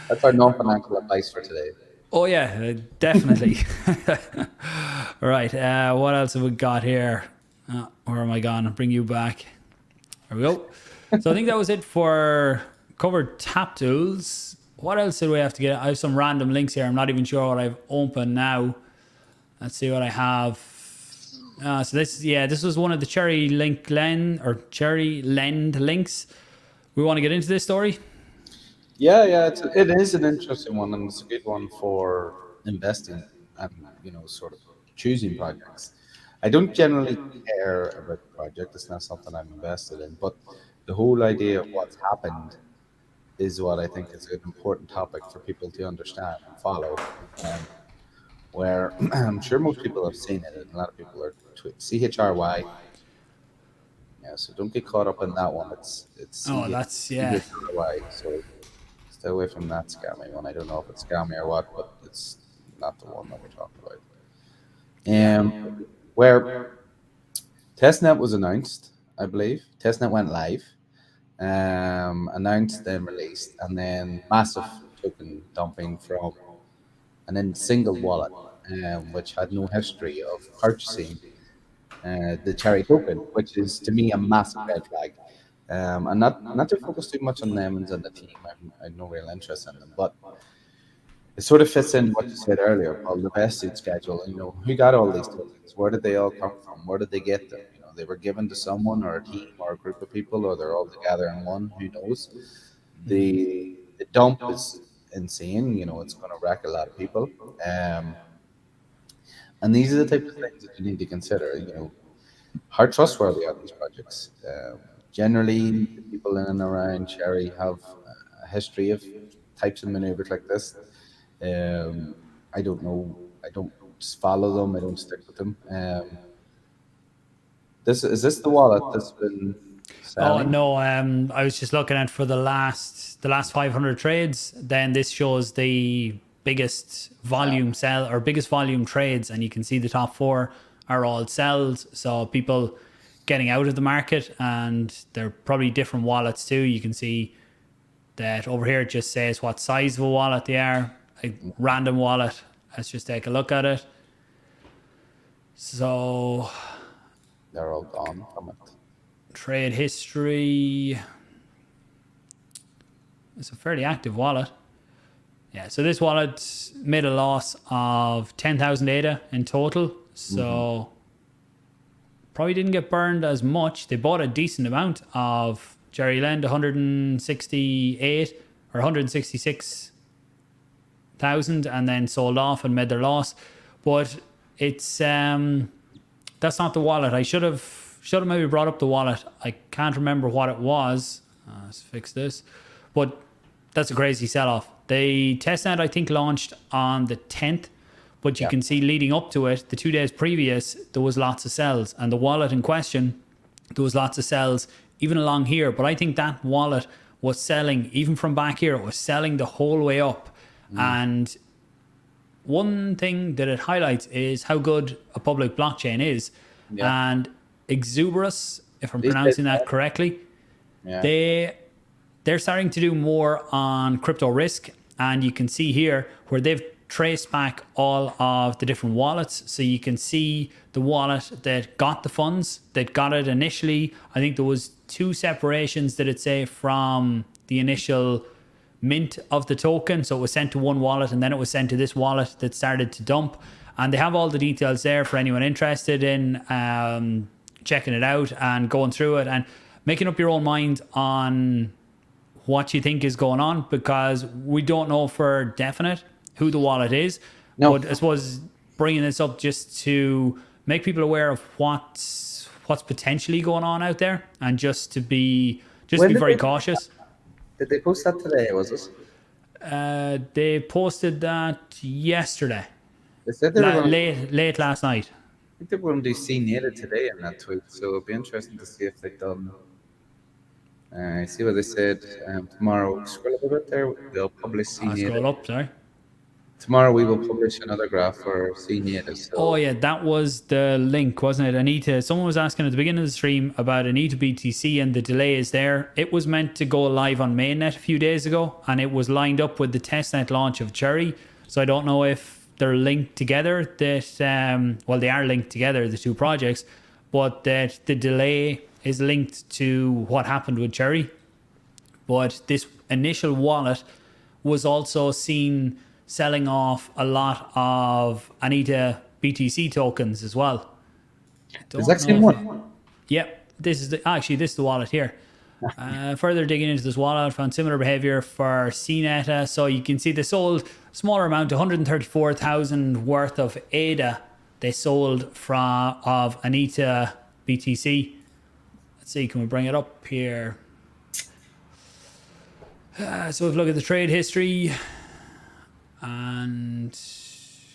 That's our non-financial advice for today. Oh yeah, definitely. All right, what else have we got here? Where am I gone? I'll bring you back. There we go. So I think that was it for covered tap tools. What else did we have to get? I have some random links here. I'm not even sure what I've opened now. Let's see what I have. So this was one of the Cherry Lend links. We want to get into this story. Yeah, it is an interesting one, and it's a good one for investing and sort of choosing projects. I don't generally care about the project; it's not something I'm invested in. But the whole idea of what's happened is what I think is an important topic for people to understand and follow. Where I'm sure most people have seen it, and a lot of people are CHRY. Yeah, so don't get caught up in that one. It's that's yeah. CHRY. So stay away from that scammy one. I don't know if it's scammy or what, but it's not the one that we're talking about. Where testnet was announced, I believe. Testnet went live, announced, then released, and then massive token dumping from and then single wallet, which had no history of purchasing the Cherry token, which is to me a massive red flag. And not to focus too much on them and the team. I have no real interest in them, but it sort of fits in what you said earlier about the vested schedule. Who got all these tokens? Where did they all come from? Where did they get them? They were given to someone or a team or a group of people, or they're all together in one. Who knows? The dump is insane. It's going to wreck a lot of people. And these are the types of things that you need to consider. How trustworthy are these projects? Generally, the people in and around Cherry have a history of types of maneuvers like this. I don't know. I don't follow them. I don't stick with them. Is this the wallet that's been selling? Oh no, I was just looking at for the last 500 trades. Then this shows the biggest volume sell or biggest volume trades, and you can see the top 4 are all sells. So people getting out of the market, and they're probably different wallets too. You can see that over here it just says what size of a wallet they are, a random wallet. Let's just take a look at it. So They're all gone from it. trade history. It's a fairly active wallet. Yeah, so this wallet made a loss of 10,000 ADA in total. So probably didn't get burned as much. They bought a decent amount of Jerry Lend, 168 or 166,000, and then sold off and made their loss. But it's that's not the wallet. I should have maybe brought up the wallet. I can't remember what it was. Let's fix this. But that's a crazy sell-off. The testnet, I think, launched on the 10th, but you can see leading up to it, the 2 days previous, there was lots of sells. And the wallet in question, there was lots of sells even along here. But I think that wallet was selling, even from back here, it was selling the whole way up. And one thing that it highlights is how good a public blockchain is. And Exuberus, if I'm pronouncing that correctly, they're starting to do more on crypto risk. And you can see here where they've traced back all of the different wallets. So you can see the wallet that got the funds, that got it initially. I think there was 2 separations that it say from the initial mint of the token. So it was sent to one wallet, and then it was sent to this wallet that started to dump. And they have all the details there for anyone interested in checking it out and going through it and making up your own mind on what you think is going on, because we don't know for definite who the wallet is. But I suppose bringing this up just to make people aware of what's potentially going on out there, and just to be very cautious. Did they post that today, was it? They posted that yesterday. They said they were late last night. I think they were going to do CNATA today in that tweet, so it'll be interesting to see if they've done. See what they said. Tomorrow, scroll up a bit there, they'll publish CNATA. Scroll up, sorry. Tomorrow we will publish another graph for CNATA. So. Oh yeah, that was the link, wasn't it? Anita, someone was asking at the beginning of the stream about Anita BTC and the delay is there. It was meant to go live on mainnet a few days ago, and it was lined up with the testnet launch of Cherry. So I don't know if they're linked together. That well, they are linked together, the 2 projects, but that the delay is linked to what happened with Cherry. But this initial wallet was also seen selling off a lot of Anita BTC tokens as well. Is that same one? Yep. This is the wallet here. Further digging into this wallet, found similar behavior for CNETA. So you can see they sold a smaller amount, 134,000 worth of ADA. They sold of Anita BTC. Let's see, can we bring it up here? So if we look at the trade history, and let's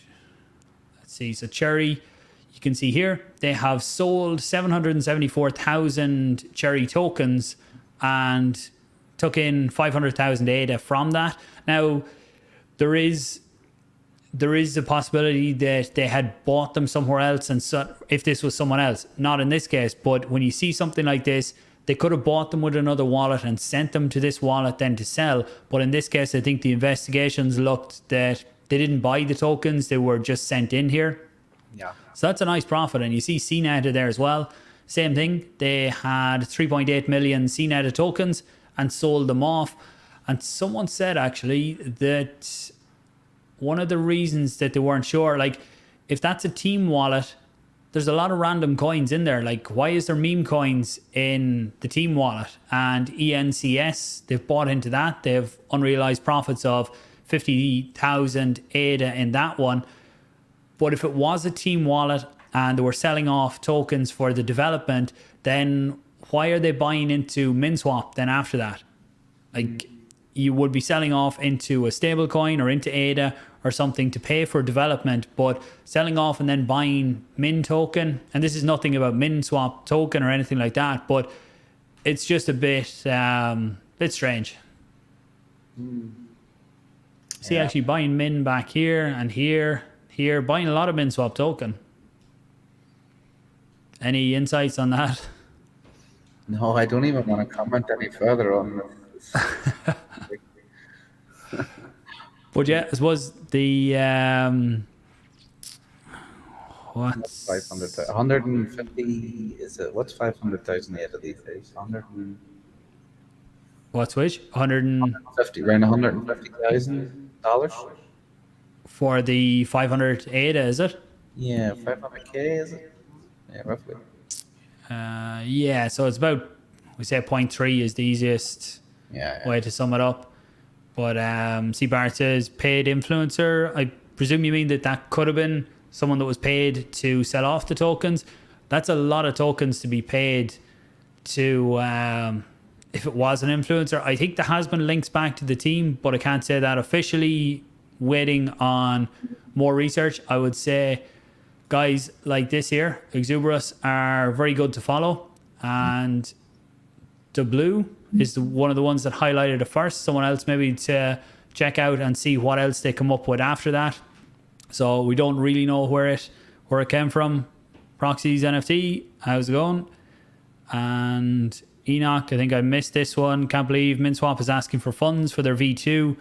see, so Cherry, you can see here they have sold 774,000 Cherry tokens and took in 500,000 ADA from that. Now there is the possibility that they had bought them somewhere else, and so if this was someone else, not in this case, but when you see something like this, they could have bought them with another wallet and sent them to this wallet then to sell. But in this case, I think the investigations looked that they didn't buy the tokens. They were just sent in here. Yeah. So that's a nice profit. And you see CNETA there as well. Same thing. They had 3.8 million CNETA tokens and sold them off. And someone said actually that one of the reasons that they weren't sure, like if that's a team wallet, there's a lot of random coins in there. Like, why is there meme coins in the team wallet? And ENCS, they've bought into that. They have unrealized profits of 50,000 ADA in that one. But if it was a team wallet and they were selling off tokens for the development, then why are they buying into MinSwap then after that? Like, you would be selling off into a stable coin or into ADA or something to pay for development, but selling off and then buying Min token, and this is nothing about MinSwap token or anything like that, but it's just a bit strange. See, actually buying Min back here and here, buying a lot of MinSwap token. Any insights on that? No, I don't even want to comment any further on this. But yeah, I suppose the what's 500, 150 is it? What's 500,000 ADA these days? 100 and what's which 100 around $150,000. for the 500 ADA, is it? Yeah, 500K is it? Yeah, roughly. Yeah, so it's about, we say 0.3 is the easiest Yeah. way to sum it up. But C Bart says paid influencer. I presume you mean that could have been someone that was paid to sell off the tokens. That's a lot of tokens to be paid to if it was an influencer. I think there has been links back to the team, but I can't say that officially. Waiting on more research. I would say guys like this here, Exuberus, are very good to follow, and the blue is one of the ones that highlighted it first. Someone else maybe to check out and see what else they come up with after that. So we don't really know where it came from. Proxies NFT, how's it going? And Enoch, I think I missed this one. Can't believe MinSwap is asking for funds for their V2.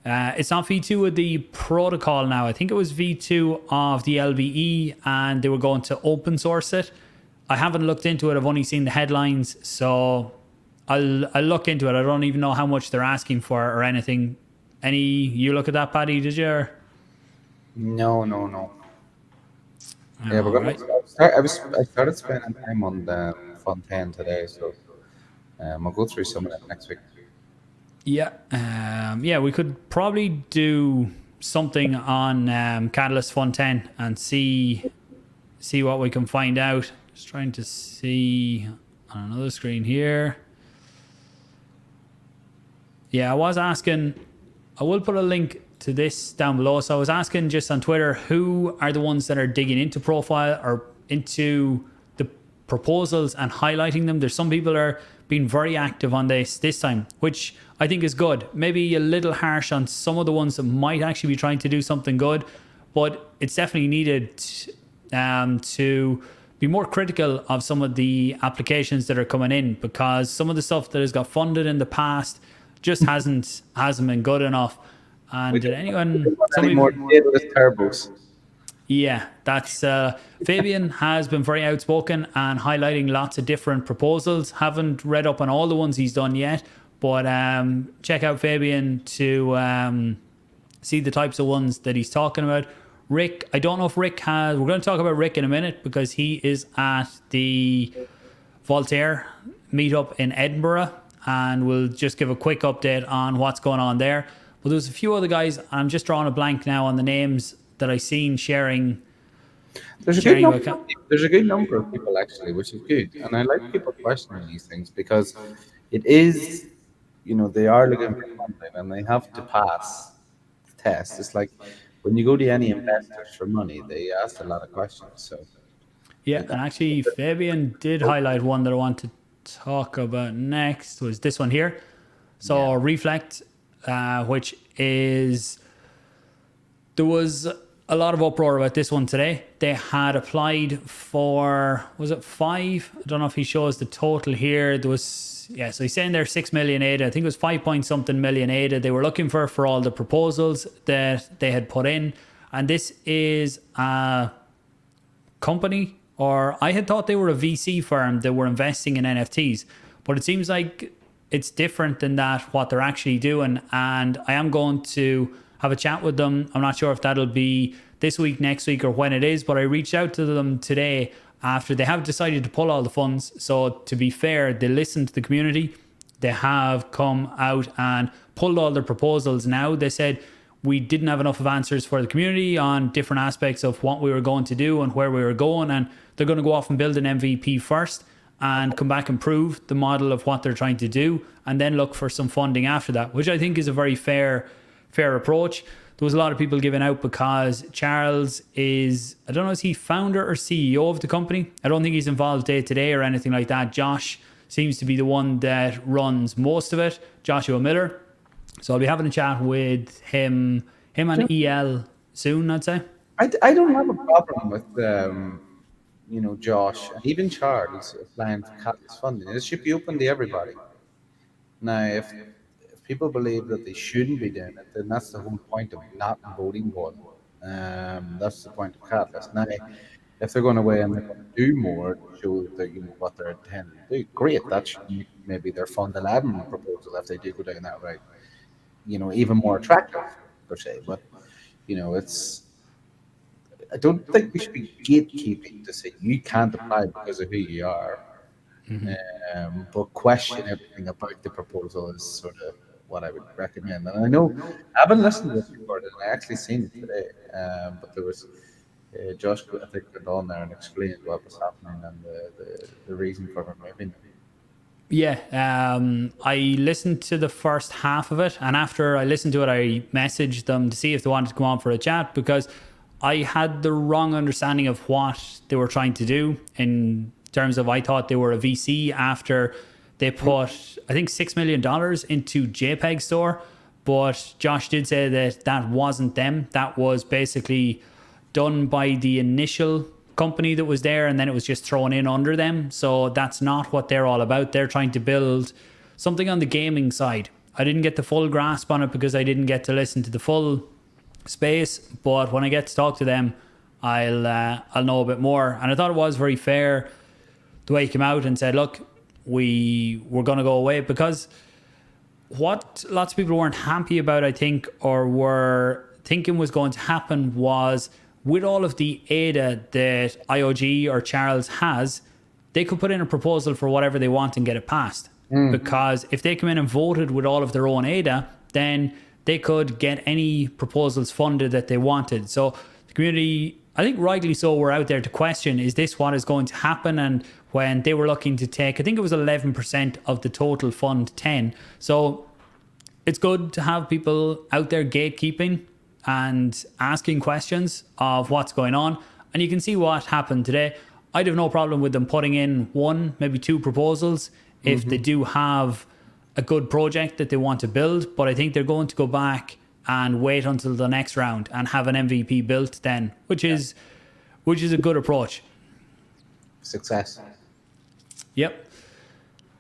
It's not V2 of the protocol now. I think it was V2 of the LBE, and they were going to open source it. I haven't looked into it. I've only seen the headlines, so I'll look into it. I don't even know how much they're asking for or anything. You look at that, Paddy? Did you? Or? No. Yeah, we're gonna Right. I started spending time on the Fontaine today, so I'll go through some of that next week. Yeah, we could probably do something on Catalyst Fontaine and see what we can find out. Just trying to see on another screen here. Yeah, I was asking, I will put a link to this down below. So I was asking just on Twitter, who are the ones that are digging into profile or into the proposals and highlighting them. There's some people are being very active on this time, which I think is good. Maybe a little harsh on some of the ones that might actually be trying to do something good, but it's definitely needed to be more critical of some of the applications that are coming in, because some of the stuff that has got funded in the past just hasn't been good enough. And did anyone? Any more dataless turbos? Yeah, that's Fabian has been very outspoken and highlighting lots of different proposals. Haven't read up on all the ones he's done yet, but check out Fabian to see the types of ones that he's talking about. Rick, I don't know if Rick has. We're going to talk about Rick in a minute because he is at the Voltaire meetup in Edinburgh, and we'll just give a quick update on what's going on there. But there's a few other guys. I'm just drawing a blank now on the names that I've seen sharing. There's a good number of people actually, which is good, and I like people questioning these things because it is, they are looking for funding and they have to pass the test. It's like when you go to any investors for money, they ask a lot of questions. So yeah, and actually Fabian did highlight one that I want to talk about next, was this one here. So Reflect, which is, there was a lot of uproar about this one today. They had applied for, was it 5? I don't know if he shows the total here. There was, so he's saying there 6 million ADA. I think it was 5 point something million ADA they were looking for all the proposals that they had put in. And this is a company, or I had thought they were a VC firm that were investing in NFTs, but it seems like it's different than that, what they're actually doing. And I am going to have a chat with them. I'm not sure if that'll be this week, next week, or when it is, but I reached out to them today after they have decided to pull all the funds. So to be fair, they listened to the community. They have come out and pulled all their proposals now. They said we didn't have enough of answers for the community on different aspects of what we were going to do and where we were going, and they're going to go off and build an MVP first and come back and prove the model of what they're trying to do, and then look for some funding after that, which I think is a very fair approach. There was a lot of people giving out because Charles is, I don't know, is he founder or CEO of the company? I don't think he's involved day to day or anything like that. Josh seems to be the one that runs most of it, Joshua Miller. So I'll be having a chat with him and EL soon, I'd say. I don't have a problem with Josh and even Charles applying for Catalyst funding. It should be open to everybody. Now, if people believe that they shouldn't be doing it, then that's the whole point of not voting one. That's the point of Catalyst. Now, if they're going away and they're going to do more to show that what they're intending to do, great. That should make maybe their Fund 11 proposal, if they do go down that route, even more attractive per se. But it's I don't think we should be gatekeeping to say you can't apply because of who you are. But question everything about the proposal is sort of what I would recommend. And I know I haven't listened to this recording. I actually seen it today, but there was Josh, I think, got on there and explained what was happening and the reason for removing it. Yeah, I listened to the first half of it, and after I listened to it, I messaged them to see if they wanted to come on for a chat, because I had the wrong understanding of what they were trying to do, in terms of I thought they were a VC after they put, I think, $6 million into JPEG Store, but Josh did say that that wasn't them. That was basically done by the initial company that was there, and then it was just thrown in under them. So that's not what they're all about. They're trying to build something on the gaming side. I didn't get the full grasp on it because I didn't get to listen to the full space, but when I get to talk to them, I'll know a bit more. And I thought it was very fair the way he came out and said, look, we're going to go away, because what lots of people weren't happy about, I think, or were thinking was going to happen, was with all of the ADA that IOG or Charles has, they could put in a proposal for whatever they want and get it passed. Because if they come in and voted with all of their own ADA, then they could get any proposals funded that they wanted. So the community, I think rightly so, were out there to question, is this what is going to happen? And when they were looking to take, I think it was 11% of the total fund 10. So it's good to have people out there gatekeeping and asking questions of what's going on. And you can see what happened today. I'd have no problem with them putting in one, maybe two proposals if they do have a good project that they want to build. But I think they're going to go back and wait until the next round and have an MVP built then, which is a good approach. Success. Yep.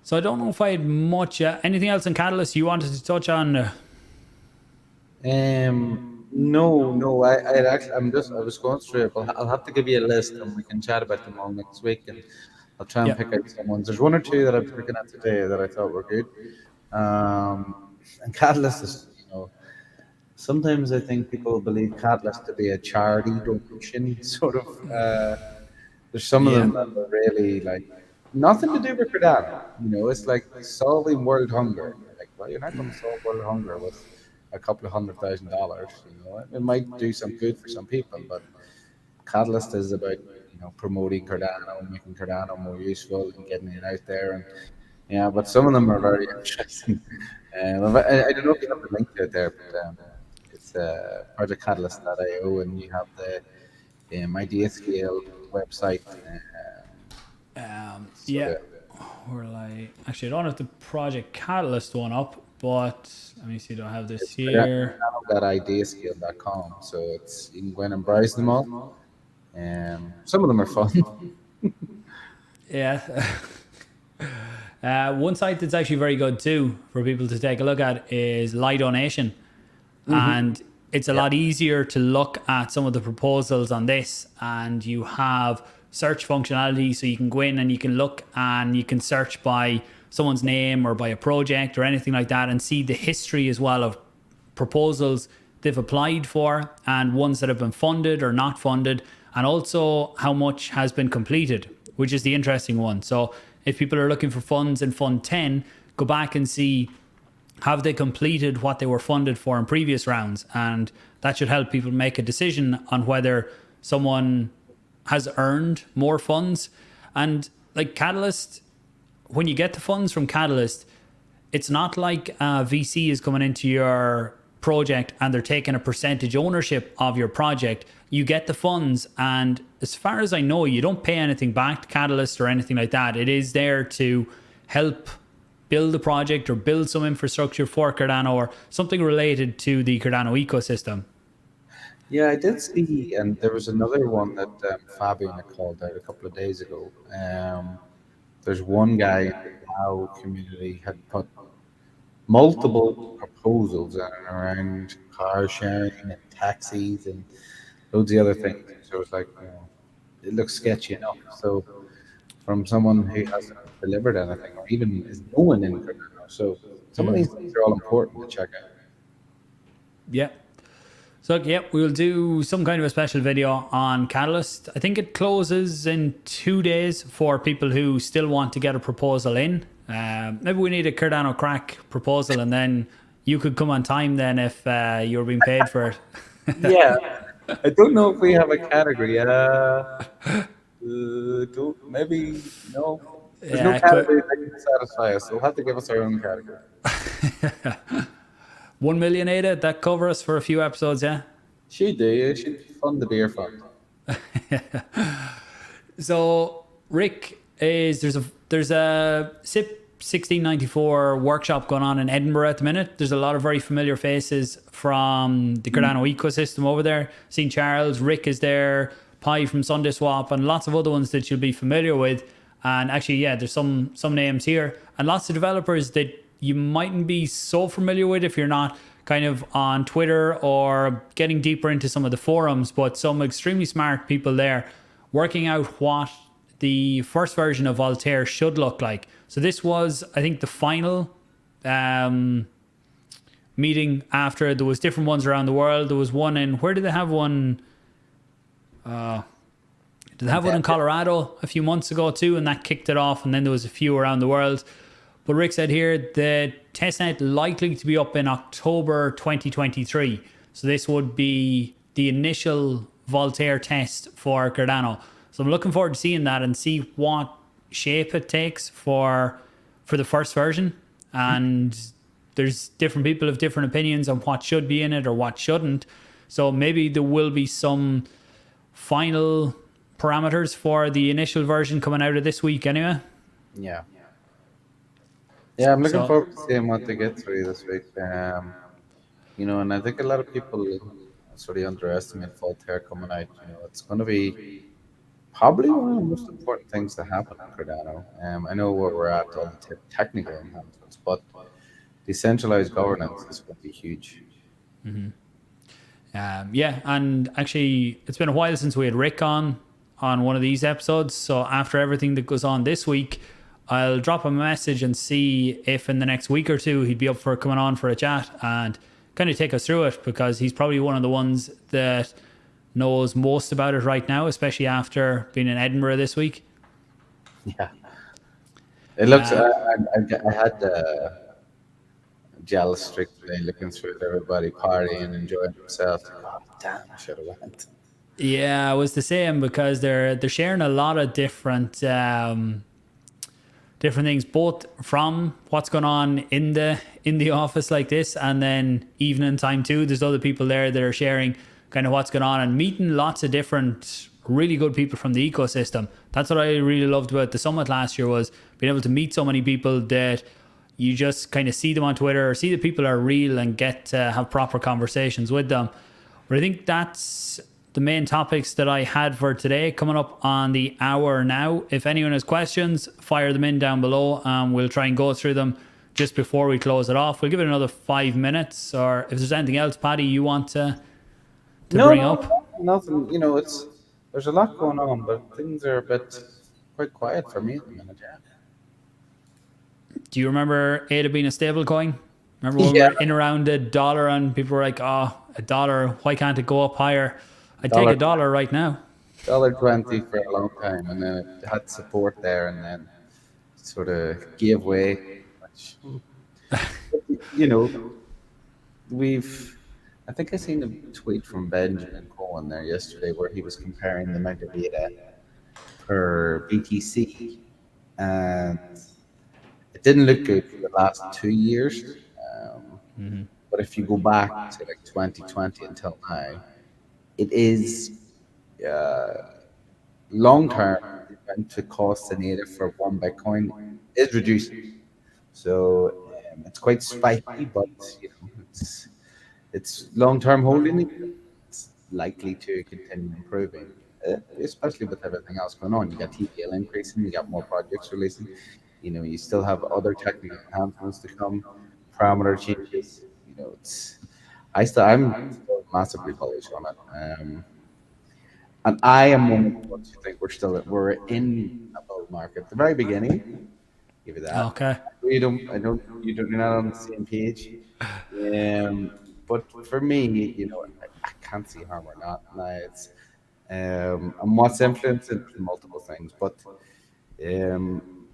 So I don't know if I had much. Anything else on Catalyst you wanted to touch on? No. I was going through it. I'll have to give you a list, and we can chat about them all next week. And I'll try and pick out some ones. There's one or two that I'm picking at today that I thought were good. And Catalyst is, sometimes I think people believe Catalyst to be a charity donation sort of. There's some of them that are really like nothing to do with Cardano. It's like solving world hunger. Like, well, you're not going to solve world hunger with a couple of $100,000. It might do some good for some people, but Catalyst is about promoting Cardano and making Cardano more useful and getting it out there. And but some of them are very interesting. I don't know if you have the link to it there, but it's projectcatalyst.io, and you have the Idea Scale website. Actually, I don't have the Project Catalyst one up, but let me see. Do I have this here? Ideascale.com. So you can go in and browse them all. Some of them are fun. Yeah. One site that's actually very good too for people to take a look at is Lie Donation. And it's a lot easier to look at some of the proposals on this, and you have search functionality, so you can go in and you can look and you can search by someone's name or by a project or anything like that, and see the history as well of proposals they've applied for and ones that have been funded or not funded, and also how much has been completed, which is the interesting one. So if people are looking for funds in Fund 10, go back and see, have they completed what they were funded for in previous rounds? And that should help people make a decision on whether someone has earned more funds. And like Catalyst, when you get the funds from Catalyst, it's not like a VC is coming into your project and they're taking a percentage ownership of your project. You get the funds, and as far as I know, you don't pay anything back to Catalyst or anything like that. It is there to help build the project or build some infrastructure for Cardano or something related to the Cardano ecosystem. Yeah, I did see, and there was another one that Fabian had called out a couple of days ago. There's one guy in the PAUL community had put multiple proposals in and around car sharing and taxis and loads of other things. So it's like, it looks sketchy enough. So from someone who hasn't delivered anything or even is known in Cardano. So some of these things are all important to check out. Yeah. So yeah, we'll do some kind of a special video on Catalyst. I think it closes in 2 days for people who still want to get a proposal in. Maybe we need a Cardano Craic proposal, and then you could come on time then if you're being paid for it. Yeah, I don't know if we have a category. Don't, maybe no. There's no Yeah, it could. category that can satisfy us. So we'll have to give us our own category. 1 million ADA, that cover us for a few episodes, yeah? Should do. It should fund the beer fund. So Rick is there's a SIP 1694 workshop going on in Edinburgh at the minute. There's a lot of very familiar faces from the Cardano ecosystem over there. Seen Charles, Rick is there, Pi from Sunday Swap, and lots of other ones that you'll be familiar with. And actually, yeah, there's some names here, and lots of developers that you mightn't be so familiar with if you're not kind of on Twitter or getting deeper into some of the forums, but some extremely smart people there working out what the first version of Voltaire should look like. So this was, I think, the final meeting after there was different ones around the world. There was one in, where did they have one? Did they have one in Colorado a few months ago too, and that kicked it off, and then there was a few around the world. But Rick said here the testnet likely to be up in October 2023. So this would be the initial Voltaire test for Cardano. So I'm looking forward to seeing that and see what shape it takes for the first version. And there's different people have different opinions on what should be in it or what shouldn't. So maybe there will be some final parameters for the initial version coming out of this week anyway. Yeah. Yeah, I'm looking So forward to seeing what they get through this week. And I think a lot of people sort of underestimate Voltaire coming out. It's going to be probably one of the most important things to happen in Cardano. I know where we're at on the technical enhancements, but decentralized governance is going to be huge. yeah, and actually it's been a while since we had Rick on one of these episodes. So after everything that goes on this week, I'll drop him a message and see if in the next week or two he'd be up for coming on for a chat and kind of take us through it, because he's probably one of the ones that knows most about it right now, especially after being in Edinburgh this week. Yeah. It looks, I had jealous streak today looking through at everybody partying, enjoying themselves. Oh, damn, I should have went. Yeah, it was the same, because they're sharing a lot of different things, both from what's going on in the office like this, and then evening time too. There's other people there that are sharing kind of what's going on and meeting lots of different really good people from the ecosystem. That's what I really loved about the summit last year, was being able to meet so many people that you just kind of see them on Twitter or see that people are real and get to have proper conversations with them. But I think that's the main topics that I had for today. Coming up on the hour now. If anyone has questions, fire them in down below. We'll try and go through them just before we close it off. We'll give it another 5 minutes, or if there's anything else, Paddy, you want to bring up? Nothing. There's a lot going on, but things are a bit quite quiet for me at the minute. Yeah. Do you remember ADA being a stable coin? Remember when we were in around $1 and people were like, oh, $1, why can't it go up higher? I'd take $1 right now. $1.20 for a long time, and then it had support there, and then sort of gave way. Which, I think I seen a tweet from Benjamin Cohen there yesterday where he was comparing the amount of data per BTC, and it didn't look good for the last 2 years. But if you go back to like 2020 until now, it is long term. The amount of cost in ADA for one Bitcoin is reducing, so it's quite spiky, but it's long term holding. likely to continue improving, especially with everything else going on. You got TVL increasing, you got more projects releasing. You still have other technical enhancements to come, parameter changes. I'm still massively bullish on it. And I am one of the ones who think we're in a bull market. The very beginning, give you that. Okay. You're not on the same page. But for me, I can't see harm or not. Now and what's influenced it? Multiple things, but um,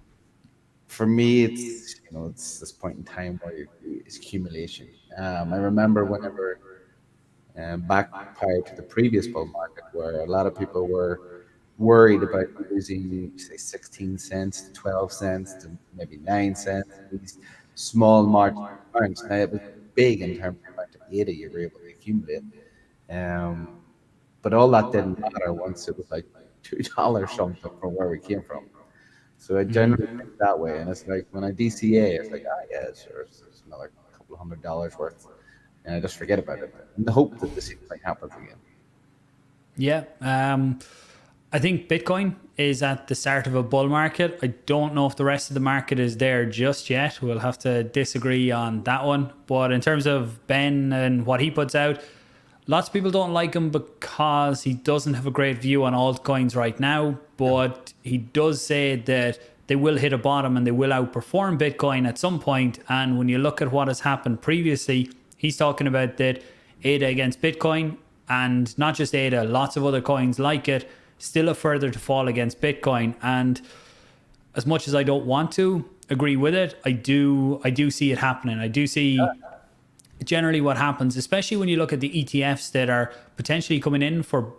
for me, it's this point in time where it's accumulation. I remember whenever back prior to the previous bull market, where a lot of people were worried about losing, say, 16 cents to 12 cents to maybe 9 cents, these small margin amounts. Now, it was big in terms of the amount of data you were able to accumulate. Um, but all that didn't matter once it was like $2 something from where we came from. So I generally think that way. And it's like when I DCA, it's like, yeah, sure, it's another couple of $100 worth. And I just forget about it in the hope that the same thing happens again. Yeah. I think Bitcoin is at the start of a bull market. I don't know if the rest of the market is there just yet. We'll have to disagree on that one. But in terms of Ben and what he puts out, lots of people don't like him because he doesn't have a great view on altcoins right now. But he does say that they will hit a bottom and they will outperform Bitcoin at some point. And when you look at what has happened previously, he's talking about that ADA against Bitcoin, and not just ADA, lots of other coins like it, still a further to fall against Bitcoin. And as much as I don't want to agree with it, I do see it happening. I do see generally what happens, especially when you look at the ETFs that are potentially coming in for,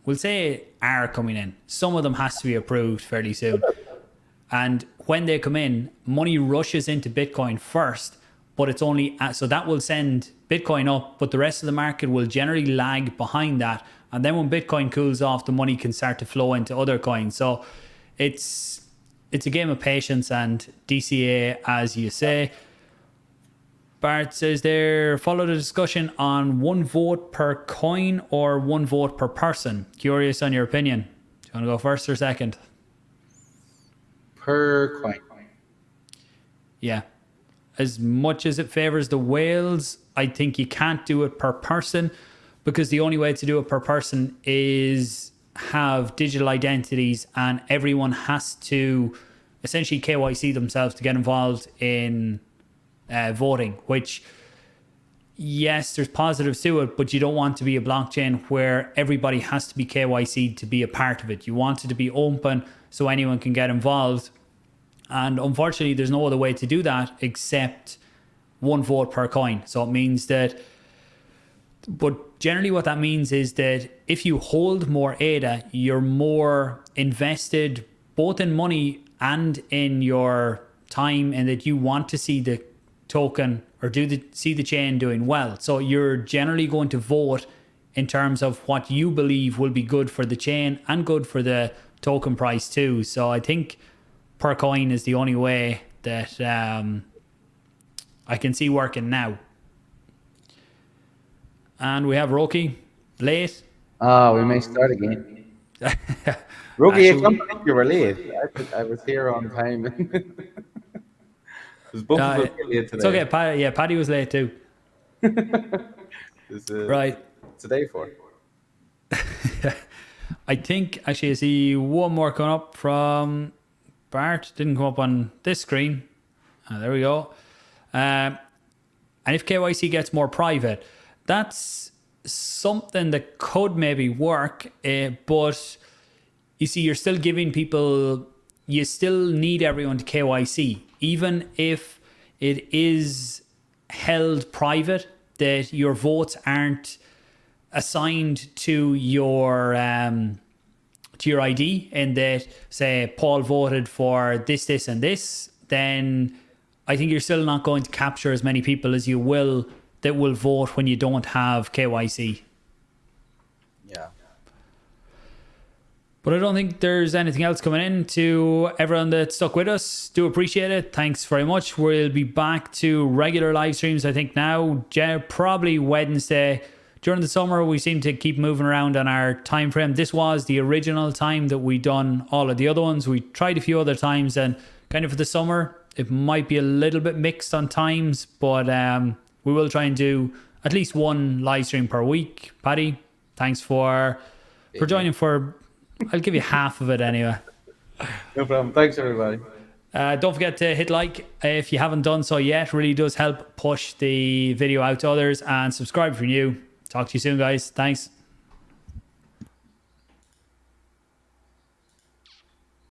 we'll say are coming in. Some of them has to be approved fairly soon. And when they come in, money rushes into Bitcoin first, but it's only, so that will send Bitcoin up, but the rest of the market will generally lag behind that. And then when Bitcoin cools off, the money can start to flow into other coins. So it's a game of patience and DCA, as you say. Bart says there, follow the discussion on 1 vote per coin or 1 vote per person. Curious on your opinion. Do you want to go first or second? Per coin. Yeah. As much as it favors the whales, I think you can't do it per person, because the only way to do it per person is have digital identities, and everyone has to essentially KYC themselves to get involved in voting, which, yes, there's positives to it, but you don't want to be a blockchain where everybody has to be KYC'd to be a part of it. You want it to be open so anyone can get involved. And unfortunately, there's no other way to do that except 1 vote per coin. So it means that, but generally what that means is that if you hold more ADA, you're more invested both in money and in your time, and that you want to see the token or see the chain doing well. So you're generally going to vote in terms of what you believe will be good for the chain and good for the token price too. So I think per coin is the only way that I can see working now. And we have Roki late. Oh, we may start again. Roki, I can't believe you were late. I was here on time. Both of us were late today. It's okay. Paddy was late too. Right. Today for. I think actually I see one more coming up from Bart. Didn't come up on this screen. There we go. And if KYC gets more private, that's something that could maybe work. But you see, you're still giving people, you still need everyone to KYC, even if it is held private, that your votes aren't assigned to your ID, and that, say, Paul voted for this, and this, then I think you're still not going to capture as many people as you will that will vote when you don't have KYC. Yeah. But I don't think there's anything else coming in. To everyone that stuck with us, do appreciate it. Thanks very much. We'll be back to regular live streams, I think now, probably Wednesday, during the summer, we seem to keep moving around on our time frame. This was the original time that we done all of the other ones. We tried a few other times, and kind of for the summer, it might be a little bit mixed on times, but we will try and do at least one live stream per week. Paddy, thanks for joining for, I'll give you half of it anyway. No problem. Thanks, everybody. Don't forget to hit like if you haven't done so yet. Really does help push the video out to others, and subscribe if you're new. Talk to you soon, guys. Thanks.